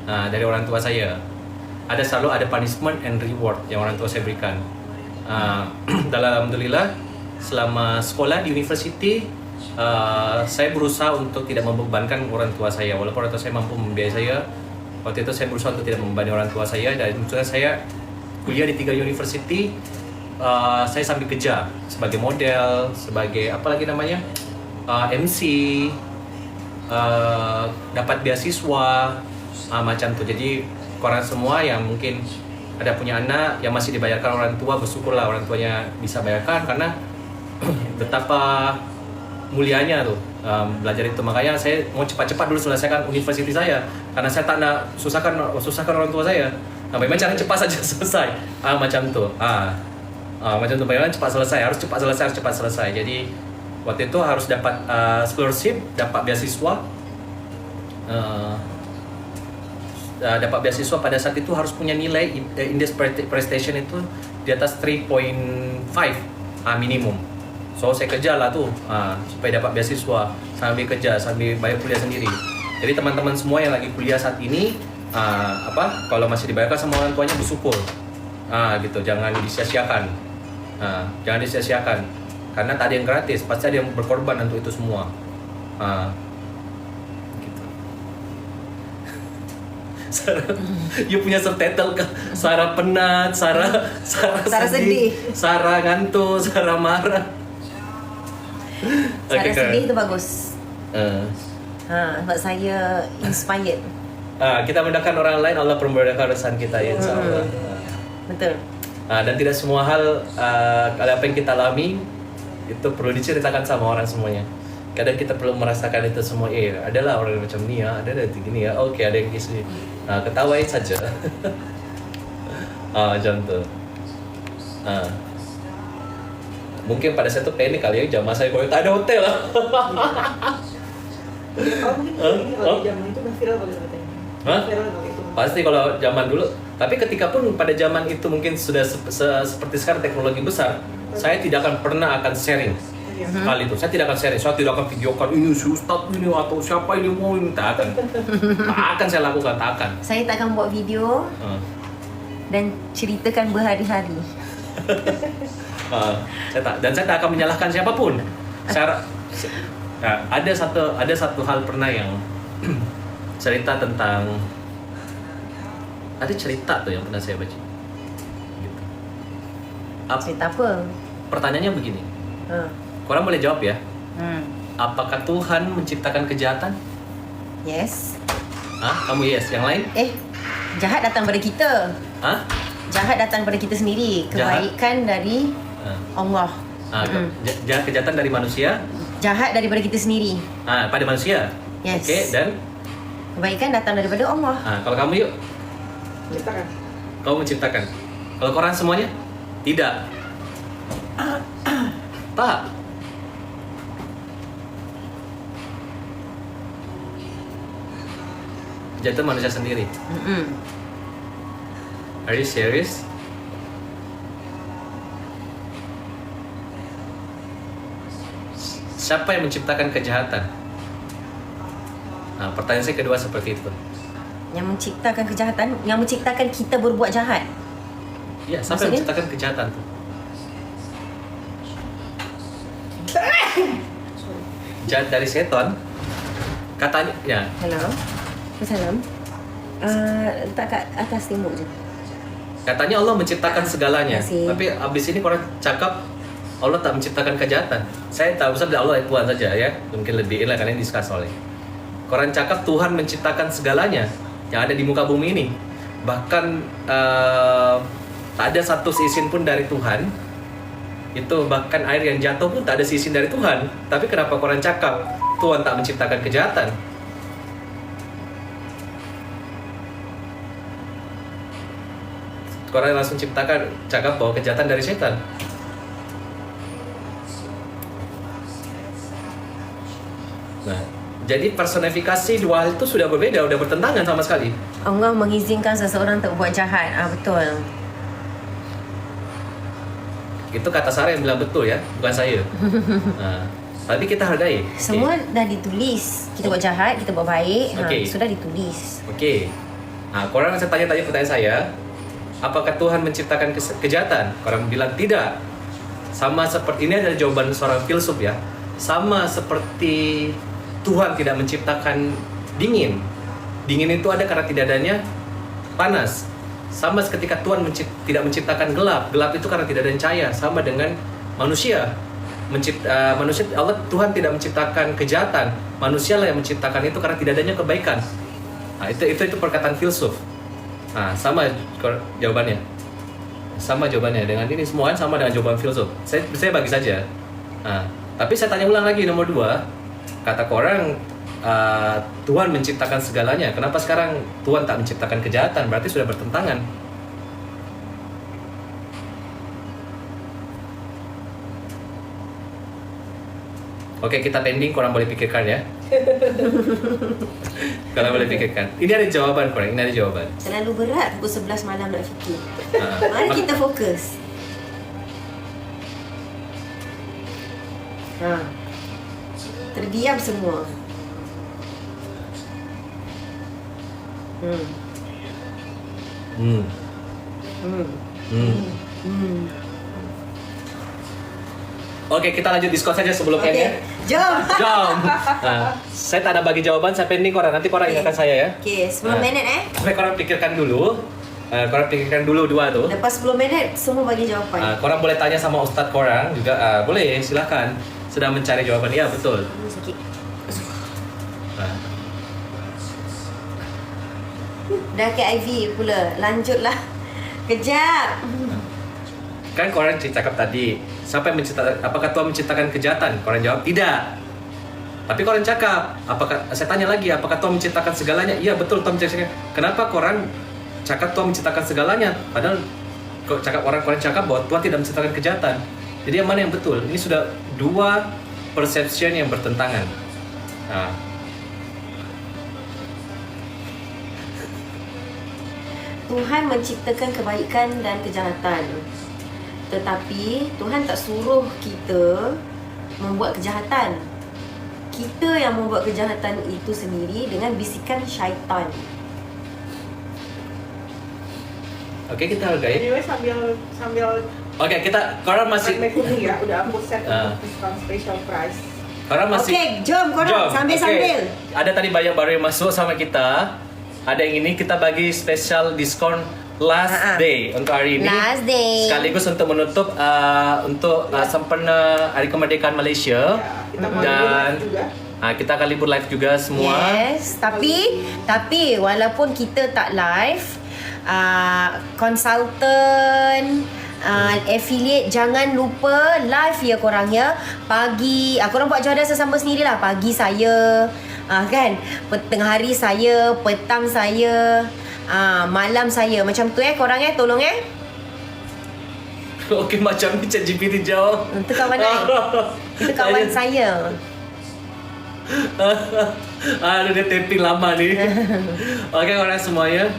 Dari orang tua saya. Selalu ada punishment and reward yang orang tua saya berikan. Alhamdulillah, selama sekolah di university, saya berusaha untuk tidak membebankan orang tua saya. Walaupun orang tua saya mampu membiayai saya, waktu itu saya berusaha untuk tidak membebani orang tua saya. Dan kemudian saya kuliah di 3 university. Saya sambil kerja sebagai model, sebagai apa lagi namanya, MC, dapat beasiswa, macam tuh. Jadi korang semua yang mungkin ada punya anak yang masih dibayarkan orang tua, bersyukurlah orang tuanya bisa bayarkan, karena betapa mulianya tuh belajar itu. Makanya saya mau cepat-cepat dulu selesaikan universitas saya, karena saya tak nak susahkan orang tua saya. Nah, memang cara cepat saja selesai, macam tuh. Macam tuh, bayangkan harus cepat selesai. Jadi waktu itu harus dapat scholarship, dapat beasiswa. Dapat beasiswa pada saat itu harus punya nilai Index Prestation itu di atas 3.5 minimum. So saya kerja lah tuh supaya dapat beasiswa, sambil kerja, sambil bayar kuliah sendiri. Jadi teman-teman semua yang lagi kuliah saat ini, kalau masih dibayarkan sama orang tuanya, bersyukur. Gitu, jangan disia-siakan. Jangan disia-siakan, karena tak ada yang gratis, pasti ada yang berkorban untuk itu semua. Gitu. Sarah, you punya subtitle ke Sarah penat, Sarah sedih, Sarah ngantuk, Sarah marah. Sarah sedih tu bagus. Sebab saya inspired. Kita mendapatkan orang lain, Allah permudahkan urusan kita, ya, insyaAllah. Betul. Dan tidak semua hal apa yang kita alami itu perlu diceritakan sama orang semuanya. Kadang kita perlu merasakan itu semua. Adalah orang macam ni ya, ada gini ya. Oke, ada yang isu. Ketawain saja. Macam tu. Mungkin pada saya tu panik kali ya, jamaah saya kalau tak ada hotel lah. Mungkin kalau di zaman itu kan viral kali katanya. Viral kali itu. Pasti kalau zaman dulu. Tapi ketika pun pada zaman itu mungkin sudah seperti sekarang teknologi besar, saya tidak akan pernah sharing hal itu. Saya tidak akan sharing, saya tidak akan videokan ini si Ustaz ini atau siapa ini mau ini, tak akan saya lakukan, tak akan. Saya tak akan buat video dan ceritakan berhari-hari. Saya tak akan menyalahkan siapapun. Ada satu hal pernah yang cerita tentang. Ada cerita tuh yang pernah saya baca. Gitu. Cerita apa? Pertanyaannya begini. Korang boleh jawab ya. Apakah Tuhan menciptakan kejahatan? Yes. Kamu yes. Yang lain? Jahat datang pada kita. Jahat datang pada kita sendiri. Kebaikan dari Allah. Kejahatan dari manusia. Jahat daripada kita sendiri. Pada manusia. Yes. Okey, dan kebaikan datang daripada Allah. Kalau kamu yuk. Menciptakan. Kau menciptakan. Kalau korang semuanya? Tidak. Tak. Jatuh manusia sendiri. Are you serious? Siapa yang menciptakan kejahatan? Pertanyaan saya kedua seperti itu. Yang menciptakan kejahatan, yang menciptakan kita berbuat jahat. Ya, siapa yang menciptakan kejahatan tu? Jahat dari setan. Katanya, ya. Hello. Salam. Letak kat atas tembok je. Katanya Allah menciptakan segalanya. Terima kasih. Tapi abis ini korang cakap Allah tak menciptakan kejahatan. Saya tahu sebab Allah Tuhan saja ya. Mungkin lebih lah kalian discuss oleh. Korang cakap Tuhan menciptakan segalanya yang ada di muka bumi ini. Bahkan tak ada satu seisin pun dari Tuhan. Itu bahkan air yang jatuh pun tak ada seisin dari Tuhan. Tapi kenapa korang cakap Tuhan tak menciptakan kejahatan? Korang langsung cakap bahwa kejahatan dari setan. Nah, jadi personifikasi dua hal itu sudah berbeda, sudah bertentangan sama sekali. Allah mengizinkan seseorang untuk buat jahat. Betul. Itu kata Sarah yang bilang betul ya, bukan saya. Tapi kita hargai. Semua dah ditulis. Kita buat jahat, kita buat baik. Sudah ditulis. Okey. Korang saya tanya pertanyaan saya, apakah Tuhan menciptakan kejahatan? Korang bilang tidak. Sama seperti ini adalah jawaban seorang filsuf ya. sama seperti Tuhan tidak menciptakan dingin. Dingin itu ada karena tidak adanya panas. Sama ketika Tuhan tidak menciptakan gelap. Gelap itu karena tidak ada cahaya. Sama dengan manusia. Manusia, Allah, Tuhan tidak menciptakan kejahatan. Manusialah yang menciptakan itu karena tidak adanya kebaikan. Nah, itu perkataan filsuf. Nah, sama jawabannya. Sama jawabannya dengan ini semua sama dengan jawaban filsuf. Saya bagi saja. Nah, tapi saya tanya ulang lagi nomor 2. Kata korang Tuhan menciptakan segalanya. Kenapa sekarang Tuhan tak menciptakan kejahatan? Berarti sudah bertentangan. Oke, kita pending, korang boleh pikirkan ya. Korang boleh pikirkan. Ini ada jawaban korang, ini ada jawaban. Terlalu berat pukul 11 malam nak fikir. Mari kita fokus. Terdiam semua. Oke, kita lanjut diskon saja sebelum end ya. Jom. Nah, saya tak ada bagi jawaban, saya pending korang. Nanti korang ingatkan saya ya. Okey, 10 minit Oke, korang pikirkan dulu. Korang pikirkan dulu 2 tu. Lepas 10 minit, semua bagi jawapan. Korang boleh tanya sama ustaz korang juga. Boleh, silakan. Sedang mencari jawapan. Ya, betul. Sakit. Dah ke IV pula. Lanjutlah. Kejap. Kan korang cakap tadi, siapa yang menciptakan, apakah Tuhan menciptakan kejahatan? Korang jawab tidak. Tapi korang cakap, saya tanya lagi, apakah Tuhan menciptakan segalanya? Iya, betul, Tuhan menciptakan. Kenapa korang cakap Tuhan menciptakan segalanya? Padahal korang cakap bahwa Tuhan tidak menciptakan kejahatan. Jadi yang mana yang betul? Ini sudah 2 perception yang bertentangan. Tuhan menciptakan kebaikan dan kejahatan. Tetapi Tuhan tak suruh kita membuat kejahatan. Kita yang membuat kejahatan itu sendiri dengan bisikan syaitan. Okey, kita hargai. Anyway, sambil Okey, korang masih kuning ya, udah aku set untuk diskon special price. Korang masih Okey, jom korang sambil-sambil. Okay. Ada tadi banyak baru yang masuk sama kita. Ada yang ini kita bagi special diskon last day untuk hari ini. Last day. Sekaligus untuk menutup untuk sempena Hari Kemerdekaan Malaysia. Kita mau dan live juga. kita akan libur live juga semua. Yes, tapi walaupun kita tak live, konsultan, affiliate jangan lupa live ya korang ya. Pagi, korang buat jawadan sesama sendirilah. Pagi saya, kan, tengah hari saya, petang saya, malam saya. Macam tu korang tolong Okey, macam ni ChatGPT jawab. Itu kawan itu kawan saya. Dia taping lama ni. Okey korang semuanya.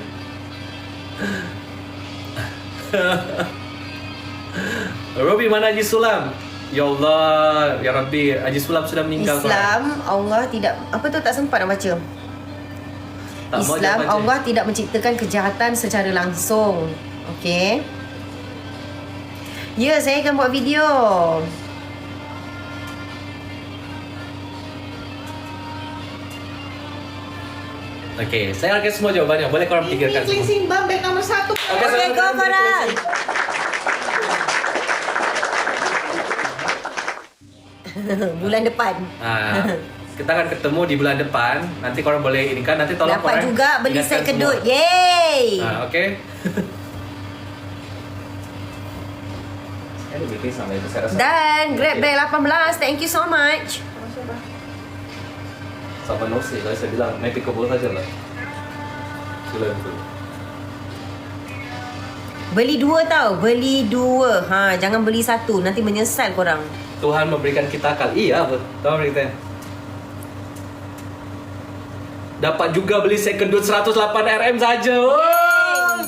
Robi, mana Haji Sulam? Ya Allah, ya Rabbi, Haji Sulam sudah meninggal. Islam, Allah tidak, apa tu, tak sempat nak baca. Tak mau Islam, baca. Allah tidak menciptakan kejahatan secara langsung. Okey. Ya, saya akan buat video. Okey, saya akan semua jawabannya. Boleh korang pikirkan Ini semua. cleansing balm bag nomor 1. Okey, go korang. Bulan depan. Kita akan ketemu di bulan depan. Nanti korang boleh ini kan, nanti tolong Dapat korang juga beli ingatkan set kedut. semua. Yeay. Okey. Ini bikin sampai itu saya rasa. Dan Grab Bag 18. Thank you so much. Sama Nosi, saya bilang naik pickable saja lah. Sila betul. Beli 2 tau. Beli 2. Jangan beli 1. Nanti menyesal korang. Tuhan memberikan kita akal. Iya, betul. Tuhan memberikan. Dapat juga beli set kedut 108 RM saja. Wow.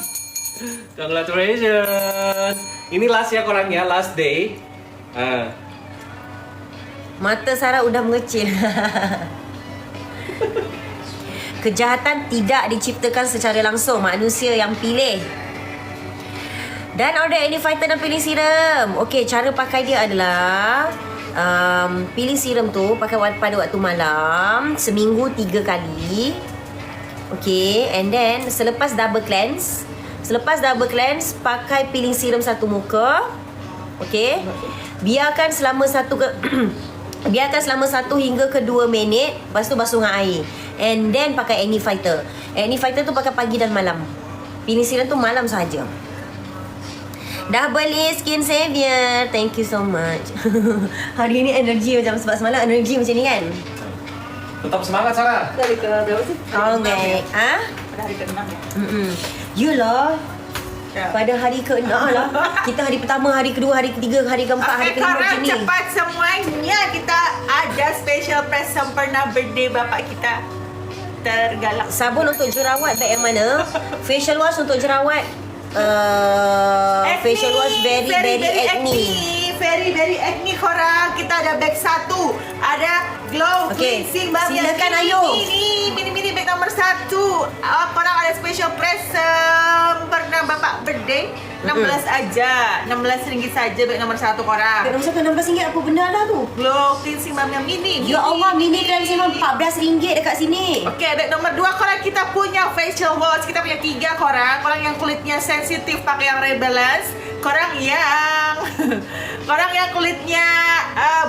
Congratulations. Ini last ya korangnya, last day. Mata Sarah udah mengecil. Kejahatan tidak diciptakan secara langsung. Manusia yang pilih. Dan ada Any Fighter dan peeling serum. Okey, cara pakai dia adalah Peeling serum tu pakai pada waktu malam, seminggu 3 kali. Okay, and then selepas double cleanse, pakai peeling serum satu muka. Okay, biarkan selama biarkan selama 1 hingga ke 2 minit. Lepas tu basuh dengan air. And then pakai acne fighter. Acne fighter tu pakai pagi dan malam. Peeling serum tu malam saja. Double A Skin Savior. Thank you so much. Hari ni energi macam, sebab semalam energi macam ni kan. Tetap semangat Sarah. Dari ke berapa sih? Okay. Pada hari ke-6 ya? Yelah. Ya. Pada hari ke-6 lah. Kita hari pertama, hari kedua, hari ketiga, hari keempat, hari kelima korang macam ni. cepat semuanya. Kita ada special prize sempurna birthday bapak kita. Tergalak. Sabun untuk jerawat bag yang mana? Facial wash untuk jerawat. Facial wash very acne. Very acne korang. Kita ada bag 1. Ada glow Okay, cleansing balm yang silakan ayo. mini bag nomor 1. Korang ada special prize sempurna bapak birthday 16 aja. 16 ringgit saja bag nomor 1 korang. Bag nombor 1 RM16 apa benda lah tu? Glow cleansing balm yang mini. Ya Allah, mini cleansing RM14 dekat sini. Okay, bag nomor 2 korang kita punya facial wash. Kita punya 3 korang. Korang yang kulitnya sensitif pakai yang Rebalance. Korang yang kulitnya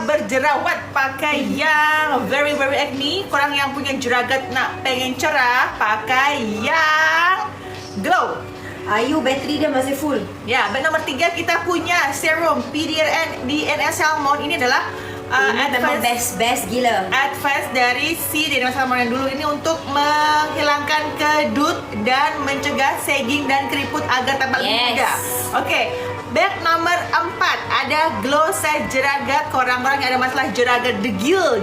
berjerawat pakai yang very acne. Korang yang punya jerawat nak pengen cerah pakai yang glow. Ayu, bateri dia masih full. Ya, bag nomor 3 kita punya serum PDRN DNS Salmon. Ini adalah Ini memang best gila. advice dari si DNS Salmon yang dulu ini untuk menghilangkan kedut dan mencegah sagging dan keriput agar tampak lebih Yes. muda. Okey, bag nomor 4 ada glow set jeragat. Korang-korang yang ada masalah jeragat degil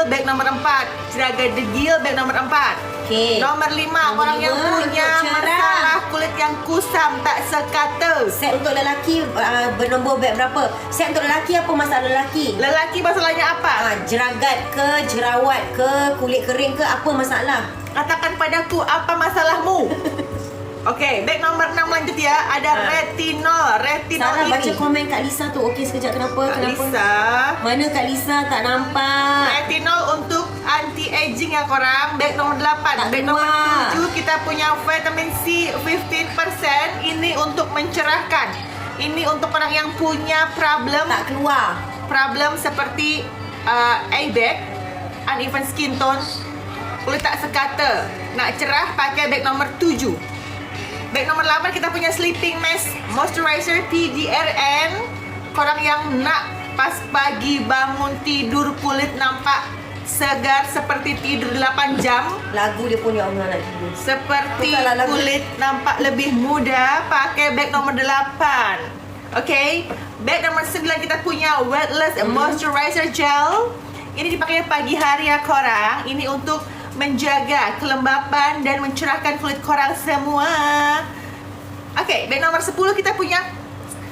bag nomor 4. Jeragat degil bag nomor 4. Okay. Nomor 5 orang yang punya untuk cerah. masalah kulit yang kusam tak sekata. Set untuk lelaki bernombor beg berapa? Set untuk lelaki apa masalah lelaki? Lelaki masalahnya apa? Jeragat ke, jerawat ke, kulit kering ke, apa masalah? Katakan padaku apa masalahmu. Okey, bag nomor 6 lanjut ya. Ada retinol. Retinol Sarah ini. baca komen Kak Lisa tu. Okey, sekejap. Kenapa? Kak Lisa. Mana Kak Lisa? Tak nampak. Retinol untuk anti-aging ya korang. Bag nomor 8. Tak Bag nomor keluar. 7 kita punya vitamin C 15%. Ini untuk mencerahkan. Ini untuk orang yang punya problem Tak keluar. seperti A-bag, uneven skin tone, kulit tak sekata. Nak cerah pakai bag nomor 7. Bag nomor 8 kita punya sleeping mask moisturizer PDRN. Korang yang nak pas pagi bangun tidur kulit nampak segar seperti tidur 8 jam, Lagu dia pun ya Allah nak tidur. seperti Bukanlah lagu. kulit nampak lebih muda, pakai bag nomor 8. Okay, bag nomor 9 kita punya Weightless Moisturizer Gel. Ini dipakai pagi hari ya korang. Ini untuk menjaga kelembapan dan mencerahkan kulit korang semua. Okay, bag nomor 10 kita punya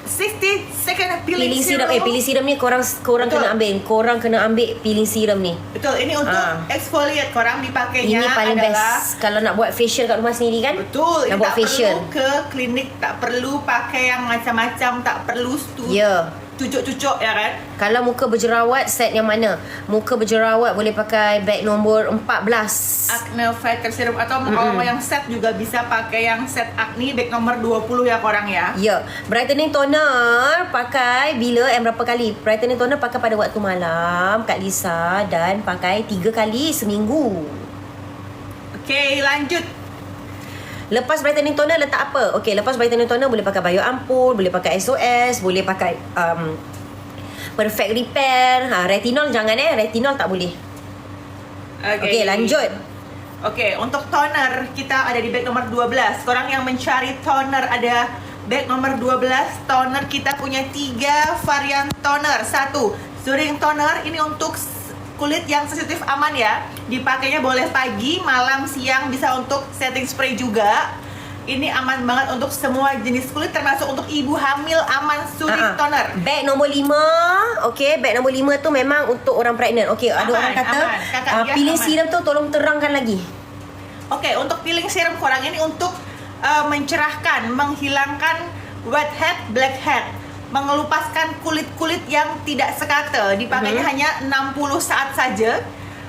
60 second peeling serum. Peeling serum ni korang Betul. kena ambil. Korang kena ambil peeling serum ni. Betul, ini untuk exfoliate korang dipakainya. Ini paling adalah best kalau nak buat facial kat rumah sendiri kan. Betul, Nak ini buat tak facial. perlu ke klinik, tak perlu pakai yang macam-macam, tak perlu Ya. cucuk-cucuk ya kan. Kalau muka berjerawat, set yang mana? Muka berjerawat boleh pakai bag nombor 14. Acne Fighter Serum atau kalau yang set juga bisa pakai yang set acne bag nomor 20 ya korang ya. Ya, brightening toner pakai bila and berapa kali? Brightening toner pakai pada waktu malam Kak Lisa, dan pakai 3 kali seminggu. Okey, lanjut. Lepas brightening toner letak apa? Okey, lepas brightening toner boleh pakai Bio Ampul, boleh pakai SOS, boleh pakai Perfect Repair. Retinol jangan retinol tak boleh. Okey, lanjut. Okey, untuk toner kita ada di bag nomor 12. Korang yang mencari toner ada bag nomor 12. Toner kita punya 3 varian toner. 1, Zuring toner. Ini untuk kulit yang sensitif, aman ya. Dipakainya boleh pagi, malam, siang. Bisa untuk setting spray juga. Ini aman banget untuk semua jenis kulit, termasuk untuk ibu hamil, aman. Zuring toner. Bag nombor 5. Okey, bag nombor 5 tu memang untuk orang pregnant. Okey, ada Aman, orang kata aman. Kakak dia peeling aman. serum tu tolong terangkan lagi. Okey, untuk peeling serum korang ini untuk mencerahkan, menghilangkan white head, black head, mengelupaskan kulit-kulit yang tidak sekate. Dipakainya hanya 60 saat saja.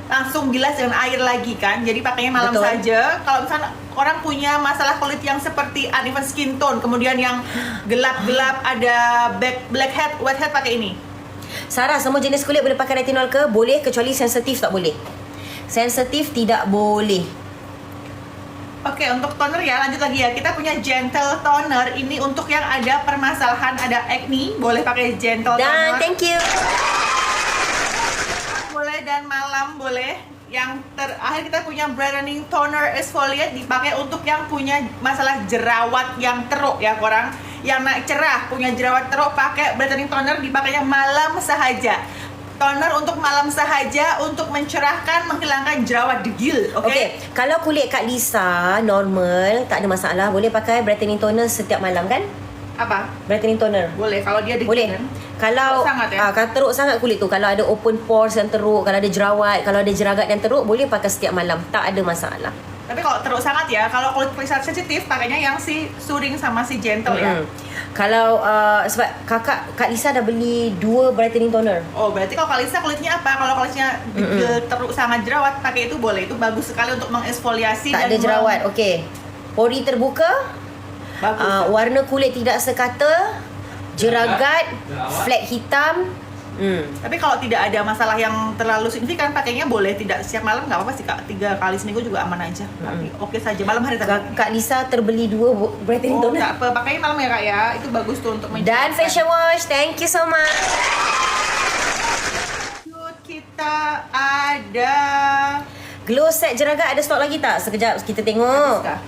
Langsung bilas dengan air lagi kan. Jadi pakainya malam Betul. saja. Kalau misalnya orang punya masalah kulit yang seperti uneven skin tone, kemudian yang gelap-gelap, ada blackhead, whitehead, pakai ini. Sarah, semua jenis kulit boleh pakai retinol ke? Boleh, kecuali sensitif tak boleh. Sensitif tidak boleh. Oke, untuk toner ya, lanjut lagi ya. Kita punya gentle toner. Ini untuk yang ada permasalahan, ada acne, boleh pakai gentle Dan toner. thank you. Boleh, dan malam boleh. Yang terakhir kita punya brightening toner exfoliate, dipakai untuk yang punya masalah jerawat yang teruk ya korang. Yang naik cerah, punya jerawat teruk, pakai brightening toner, dipakainya malam sahaja. Toner untuk malam sahaja, untuk mencerahkan, menghilangkan jerawat degil. Oke? Okey, kalau kulit Kak Lisa normal, tak ada masalah, boleh pakai brightening toner setiap malam kan? Apa? Brightening toner. Boleh, kalau dia degil Boleh. kan? Kalau Teruk sangat ya? kalau teruk sangat kulit tu, kalau ada open pores yang teruk, kalau ada jerawat, kalau ada jeragat yang teruk, boleh pakai setiap malam, tak ada masalah. Tapi kalau teruk sangat ya, kalau kulit sensitif, pakainya yang si Soothing sama si Gentle ya. Kalau sebab Kak Lisa dah beli 2 brightening toner. Oh, berarti kalau Kalisa kulitnya apa? Kalau kulitnya teruk sangat jerawat, pakai itu boleh. Itu bagus sekali untuk mengeksfoliasi Tak ada jerawat. Okey. Pori terbuka, Bagus. warna kulit tidak sekata, jeragat, flek hitam. Tapi kalau tidak ada masalah yang terlalu signifikan, pakainya boleh. Tidak setiap malam nggak apa-apa sih Kak. 3 kali seminggu juga aman aja. Tapi oke saja. Malam hari tak. Kak Lisa terbeli 2 brightening Oh, toner. nggak apa. Pakainya malam ya Kak ya. Itu bagus tuh untuk Dan mencerahkan. facial wash. Thank you so much. Kita ada Glow set jeragat ada stok lagi tak? Sekejap kita tengok. Bagus kah?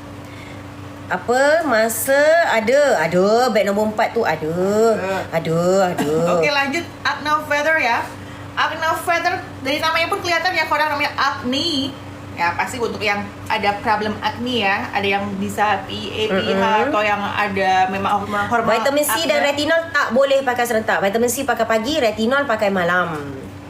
Apa masa ada beg nombor 4 tu ada. Oke, lanjut acne feather ya. Acne feather dari namanya pun kelihatan ya korang, namanya acne. Ya pasti untuk yang ada problem acne ya, ada yang bisa PA, atau yang ada memang hormon Vitamin C dan acne. retinol tak boleh pakai serentak. Vitamin C pakai pagi, retinol pakai malam.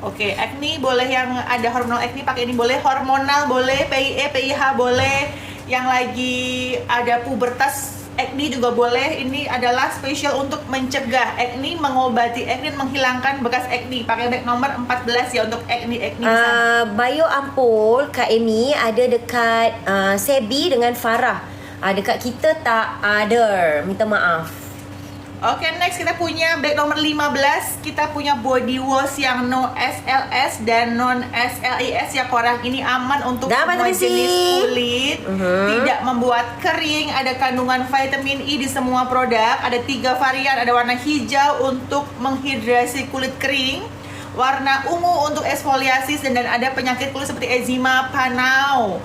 Oke, acne boleh, yang ada hormonal acne pakai ini boleh, hormonal boleh, PIE, PIH boleh, yang lagi ada pubertas acne juga boleh. Ini adalah spesial untuk mencegah acne, mengobati acne, menghilangkan bekas acne. Pakai bag nomor 14 ya untuk acne di sana. Bio ampul Kak Amy ada dekat Sebi dengan Farah. Dekat kita tak ada. Minta maaf. Oke, next kita punya bag nomor 15. Kita punya body wash yang no SLS dan non SLES ya korang. Ini aman untuk Dan semua vitamin C. jenis kulit. Tidak membuat kering. Ada kandungan vitamin E di semua produk. Ada 3 varian. Ada warna hijau untuk menghidrasi kulit kering, warna ungu untuk eksfoliasi, dan ada penyakit kulit seperti eczema, panau.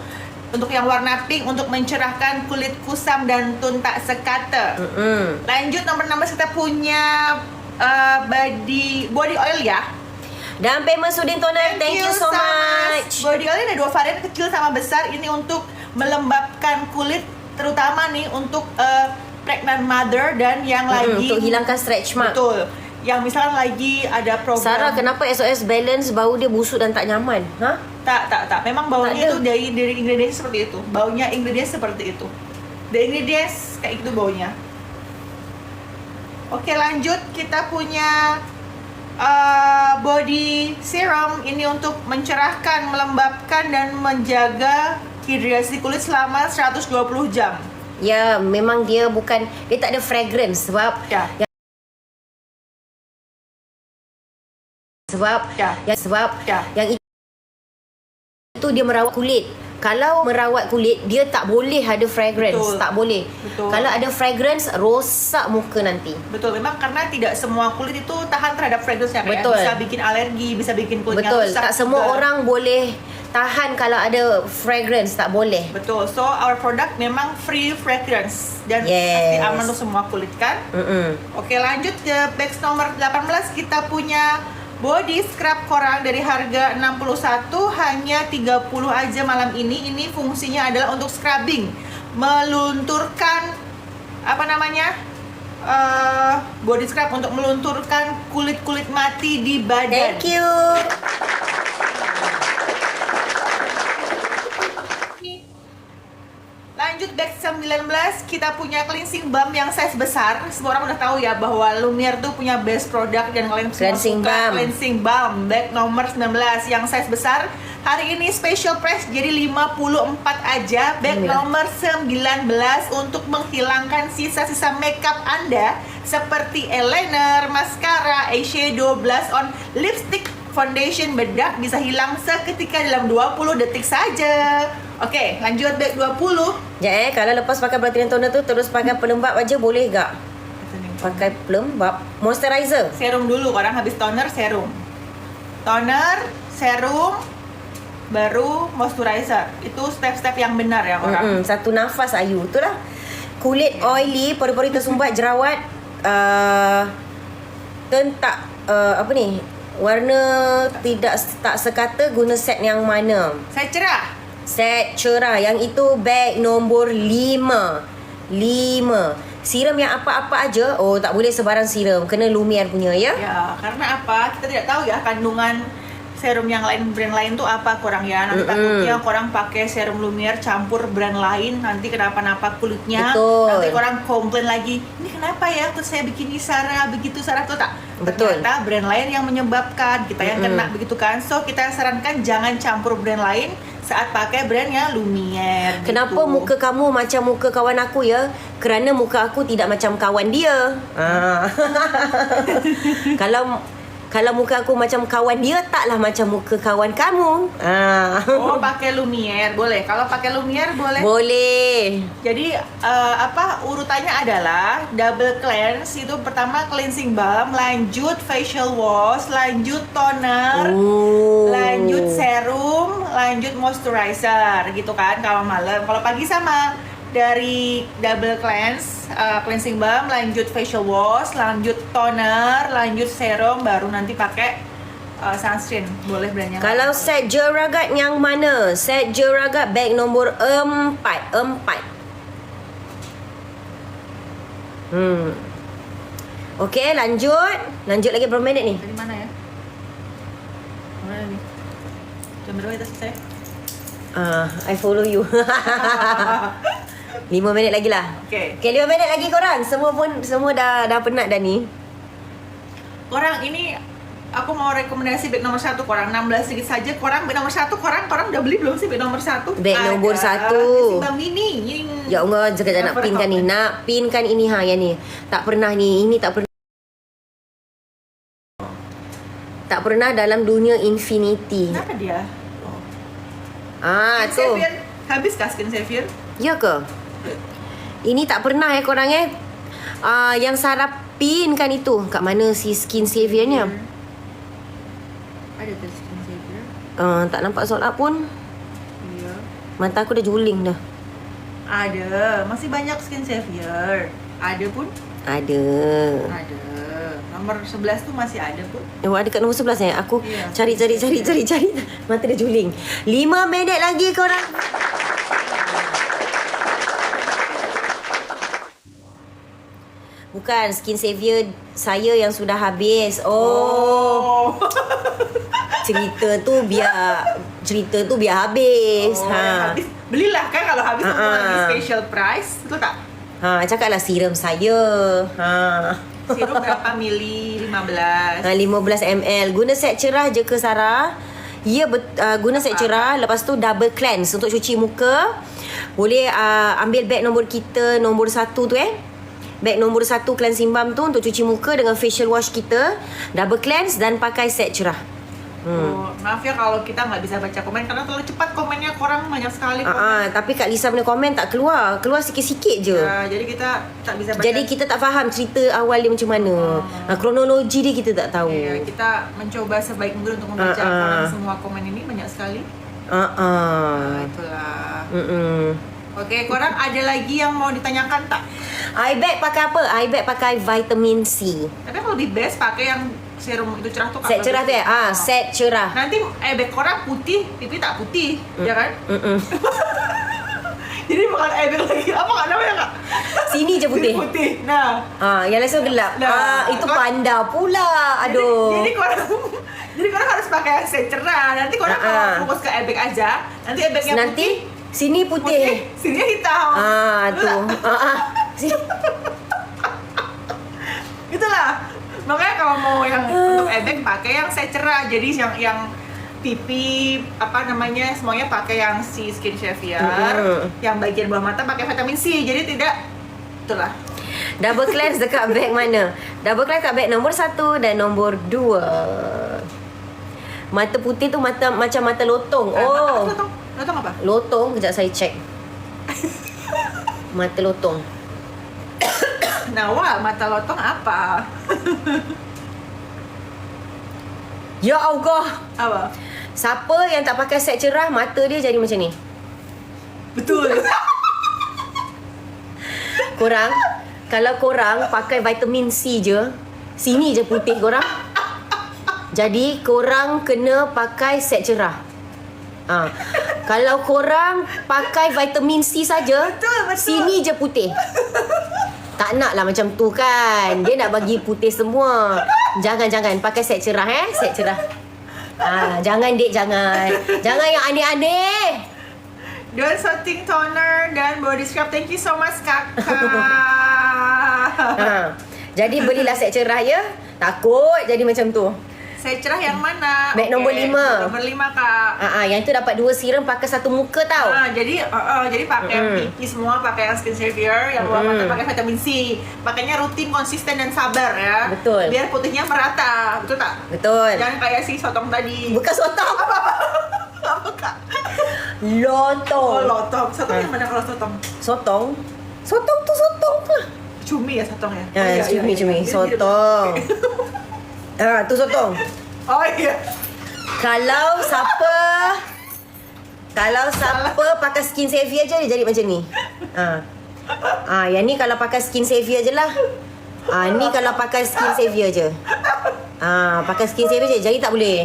Untuk yang warna pink untuk mencerahkan kulit kusam dan tun tak sekata. Lanjut nomor 16 kita punya body oil ya. Dan payment Soothing toner. Thank you so much. Body oil ada 2 varian, kecil sama besar. Ini untuk melembabkan kulit, terutama nih untuk pregnant mother dan yang lagi Untuk hilangkan stretch mark. betul. Yang misalkan lagi ada program. Sarah, kenapa SOS Balance bau dia busuk dan tak nyaman? Tak. Memang baunya Tak ada. itu dari ingredients seperti itu. Baunya ingredients seperti itu. The ingredients kayak gitu baunya. Oke, lanjut kita punya body serum. Ini untuk mencerahkan, melembabkan dan menjaga hidrasi kulit selama 120 jam. Ya, memang dia tak ada fragrance sebab Ya. Ya. yang itu dia merawat kulit. Kalau merawat kulit, dia tak boleh ada fragrance. Betul. Tak boleh. Betul. Kalau ada fragrance, rosak muka nanti. Betul, memang karena tidak semua kulit itu tahan terhadap fragrance ya. Betul. Bisa bikin alergi, bisa bikin kulitnya Betul. rusak. Tak semua juga. orang boleh tahan kalau ada fragrance. Tak boleh. Betul. So our product memang free fragrance dan Yes. pasti aman untuk semua kulit kan. Oke, lanjut ke box nomor 18. Kita punya body scrub korang dari harga 61 hanya 30 aja malam ini. Ini fungsinya adalah untuk scrubbing, melunturkan body scrub untuk melunturkan kulit-kulit mati di badan. Thank you. Lanjut lanjut bag 19, kita punya cleansing balm yang size besar. Semua orang udah tahu ya bahwa Lumiere tuh punya best product dan kalian semua Cleansing suka balm. cleansing balm bag nomor 19 yang size besar. Hari ini special price jadi 54 aja bag nomor 19 untuk menghilangkan sisa-sisa makeup Anda seperti eyeliner, mascara, eyeshadow, blush on, lipstick, foundation, bedak bisa hilang seketika dalam 20 detik saja. Oke, lanjut bag 20. Sekejap kalau lepas pakai brightening toner tu terus pakai pelembab aja boleh gak? Pakai pelembab, moisturizer. Serum dulu, orang habis toner, serum. Toner, serum, baru moisturizer. Itu step-step yang benar ya orang. Satu nafas Ayu. Itulah. Kulit oily, pori-pori tersumbat, jerawat, tentak apa ni? Warna tak sekata, guna set yang mana? Saya cerah. Set cerah. Yang itu bag nombor 5. Serum yang apa-apa aja. Oh, tak boleh sebarang serum. Kena Lumiere punya ya. Ya, karena apa? Kita tidak tahu ya kandungan serum yang lain, brand lain tuh apa korang ya. Nanti takutnya korang pakai serum Lumiere campur brand lain, nanti kenapa-napa kulitnya. Betul. Nanti korang komplain lagi, ini kenapa ya terus saya bikin Sarah begitu, Sarah tuh tak. Betul. Ternyata brand lain yang menyebabkan kita yang kena begitu kan. So kita sarankan jangan campur brand lain saat pakai brandnya Lumiere. Kenapa gitu. muka kamu macam muka kawan aku ya? Kerana muka aku tidak macam kawan dia. Kalau muka aku macam kawan dia, taklah macam muka kawan kamu. Oh, pakai Lumiere boleh. Kalau pakai Lumiere boleh. Boleh. Jadi urutannya adalah double cleanse, itu pertama cleansing balm, lanjut facial wash, lanjut toner, lanjut serum, lanjut moisturizer gitu kan kalau malam. Kalau pagi sama dari double cleanse, cleansing balm, lanjut facial wash, lanjut toner, lanjut serum, baru nanti pakai sunscreen. Boleh brandnya. Kalau set Jeragat yang mana? Set Jeragat bag nombor 4. Okey, lanjut. Lanjut lagi berapa minit ni? Dari mana ya? Mana ni? Jam berapa kita selesai? I follow you. 5 minit lagi lah. Okay. Okay, 5 minit lagi korang. Semua dah penat dah ni. Korang ini aku mau rekomendasi bag nomor 1 korang 16 ringgit saja. Korang bag nomor 1 korang udah beli belum sih bag nomor 1? Bag nombor 1. Simba mini. Ya Allah, sekejap nak pinkan ni. Nak pinkan ini yang ni. Tak pernah ni. Ini tak pernah. Tak pernah dalam dunia infinity. Kenapa dia? Tu. Savior. Habis kah Skin Savior? Ya ke? Ini tak pernah korang yang Sarah pinkan itu. Kat mana si Skin Savior-nya? Ada tu Skin Savior. Tak nampak sold up pun. Ya. Mata aku dah juling dah. Ada. Masih banyak Skin Savior. Ada pun? Ada. Ada. Nomor 11 tu masih ada pun. Oh, ada kat nombor 11 Aku Ya. cari. Mata dah juling. 5 minit lagi korang. Bukan Skin Savior saya yang sudah habis. Oh. Cerita tu biar habis. Habis. Belilah kan kalau habis lagi special price. Betul tak? Cakaplah serum saya. Sirup berapa mili? 15. 15 ml. Guna set cerah je ke Sarah? Ya, guna set cerah. Lepas tu double cleanse untuk cuci muka. Boleh ambil bag nombor kita, nombor 1 tu Bag nombor 1 cleansing balm tu untuk cuci muka dengan facial wash kita. Double cleanse dan pakai set cerah. Oh, maaf ya kalau kita nggak bisa baca komen karena terlalu cepat komennya, korang banyak sekali Tapi Kak Lisa punya komen tak keluar sikit-sikit je. Ya, jadi kita tak bisa baca. Jadi kita tak faham cerita awal dia macam mana. Kronologi dia kita tak tahu. Ya, kita mencoba sebaik mungkin untuk membaca korang semua komen ini, banyak sekali. Itulah. Oke, korang ada lagi yang mau ditanyakan tak? Eye bag pakai apa? Eye bag pakai vitamin C. Tapi kalau lebih best pakai yang serum itu cerah tuh. Set cerah tu set cerah. Nanti bag korang putih, pipi tak putih, ya kan? Jadi bukan bag lagi. Apa kak namanya kak? Sini je putih. Putih. Nah. Yang lain gelap. Itu panda pula. Aduh. Jadi korang harus pakai yang set cerah. Nanti korang kalau fokus ke airbag aja, nanti airbagnya putih, Sini putih. Sini hitam. Tu. Sini. Itulah. Makanya kalau mau yang untuk ebek pakai yang set cerah. Jadi yang pipi semuanya pakai yang si Skin Savior. Yang bagian bawah mata pakai vitamin C. Jadi tidak itulah. Double cleanse dekat beg mana? Double cleanse kat beg nombor 1 dan nombor 2. Mata putih tu macam mata lotong. Lotong apa? Lotong, kejap saya cek. Mata lotong. Nawal, mata lotong apa? Ya Allah. Apa? Siapa yang tak pakai set cerah, mata dia jadi macam ni. Betul. Kalau korang pakai vitamin C je, sini je putih korang. Jadi korang kena pakai set cerah. Kalau korang pakai vitamin C saja, Betul. sini je putih. Tak nak lah macam tu kan. Dia nak bagi putih semua. Jangan pakai set cerah set cerah. Jangan dek, jangan. Jangan yang aneh-aneh. Dawn Setting Toner dan Body Scrub. Thank you so much kakak. Jadi belilah set cerah ya. Takut jadi macam tu. Set cerah yang mana? Beg nombor 5. Nombor 5 kak. Yang tu dapat 2 serum pakai 1 muka tau. Jadi pakai pipi semua, pakai yang Skin Savior, yang bawah mata pakai vitamin C. Pakainya rutin, konsisten dan sabar ya. Betul. Biar putihnya merata, betul tak? Betul. Jangan kayak si sotong tadi. Bukan sotong. Apa kak? Lotong. Lotong. Sotong yang mana kalau sotong? Sotong? Sotong tu sotong lah. Cumi ya sotong ya? Cumi. Jadi Sotong. Tu sotong. Oh iya. Kalau siapa pakai Skin Savior je, dia jadi macam ni. Yang ni kalau pakai Skin Savior je lah. Ni kalau pakai Skin Savior je. Pakai Skin Savior je. Jadi tak boleh.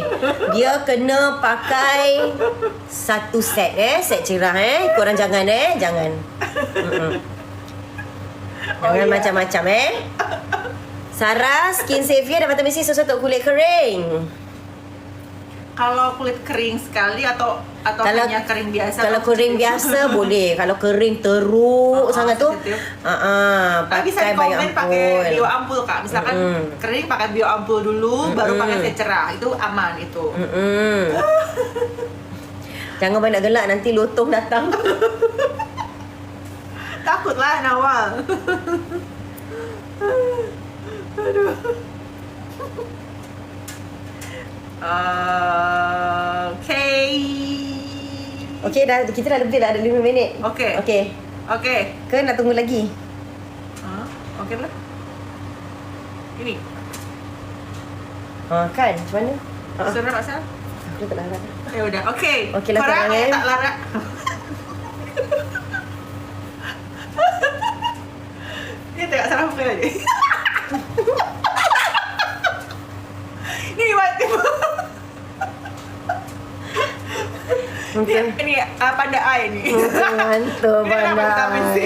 Dia kena pakai 1 set set cerah Korang jangan jangan. Jangan macam-macam Sarah, Skin Savior dan vitamin C sesuai untuk kulit kering. Kalau kulit kering sekali atau hanya kering biasa? Kalau kering biasa boleh. Kalau kering teruk sangat tu, bisa pakai komen pakai bio bioampul. ampul kak. Misalkan kering pakai bio ampul dulu, baru pakai set cerah. Itu aman itu. Jangan banyak gelak, nanti lotong datang. Takutlah Nawal. Aduh. Okay, kita dah lebih dah ada 5 minit. Okay. Ke nak tunggu lagi? Okay lah. Ini. Kan, macam mana? Suruh tak salah? Aku tak larat. Ya udah, okay. Okey lah, korang korang, tak larat. Dia tengok salah muka aja. Ni tiba. Ini panda eye ni. Mantap Dia kena vitamin C.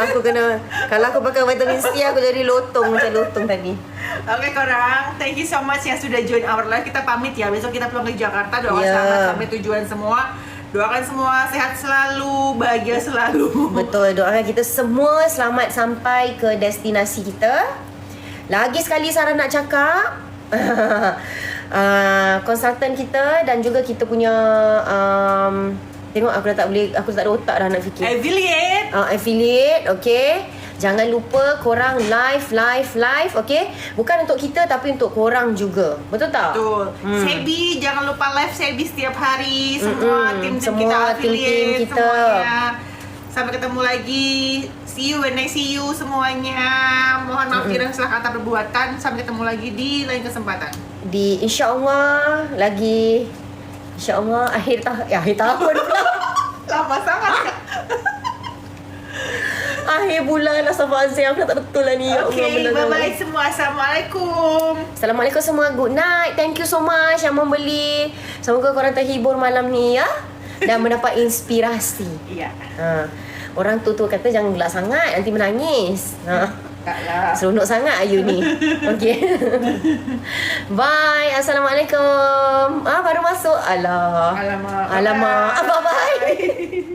Aku kena. Kalau aku pakai vitamin C, aku jadi lotong macam lotong tadi. Okay korang, thank you so much yang sudah join our live. Kita pamit ya, besok kita pulang ke Jakarta. Doakan selamat sampai tujuan semua. Doakan semua sehat selalu, bahagia selalu. Betul, doakan kita semua selamat sampai ke destinasi kita. Lagi sekali Sarah nak cakap, konsultan kita dan juga kita punya tengok aku dah tak boleh, aku tak ada otak dah nak fikir. Affiliate, okay. Jangan lupa korang live, okay. Bukan untuk kita tapi untuk korang juga. Betul tak? Betul. Sebi, jangan lupa live Sebi setiap hari. Semua tim kita, affiliate kita. Semuanya. Sampai ketemu lagi. See you when I see you semuanya. Mohon maaf jika salah kata perbuatan. Sampai ketemu lagi di lain kesempatan. Di insya-Allah lagi, insya-Allah akhir tahun pula. Lama sangat Kak. Akhir bulan lah, sama Azim. Aku tak betul lah ni. Okay, bye-bye semua. Assalamualaikum. Assalamualaikum semua. Good night. Thank you so much yang membeli. Semoga korang terhibur malam ni ya. Dan mendapat inspirasi. Ya. Orang tu kata jangan gelak sangat, nanti menangis. Taklah. Seronok sangat Ayu ni. Okay. Bye. Assalamualaikum. Baru masuk. Alamak. Alamak. Bye-bye.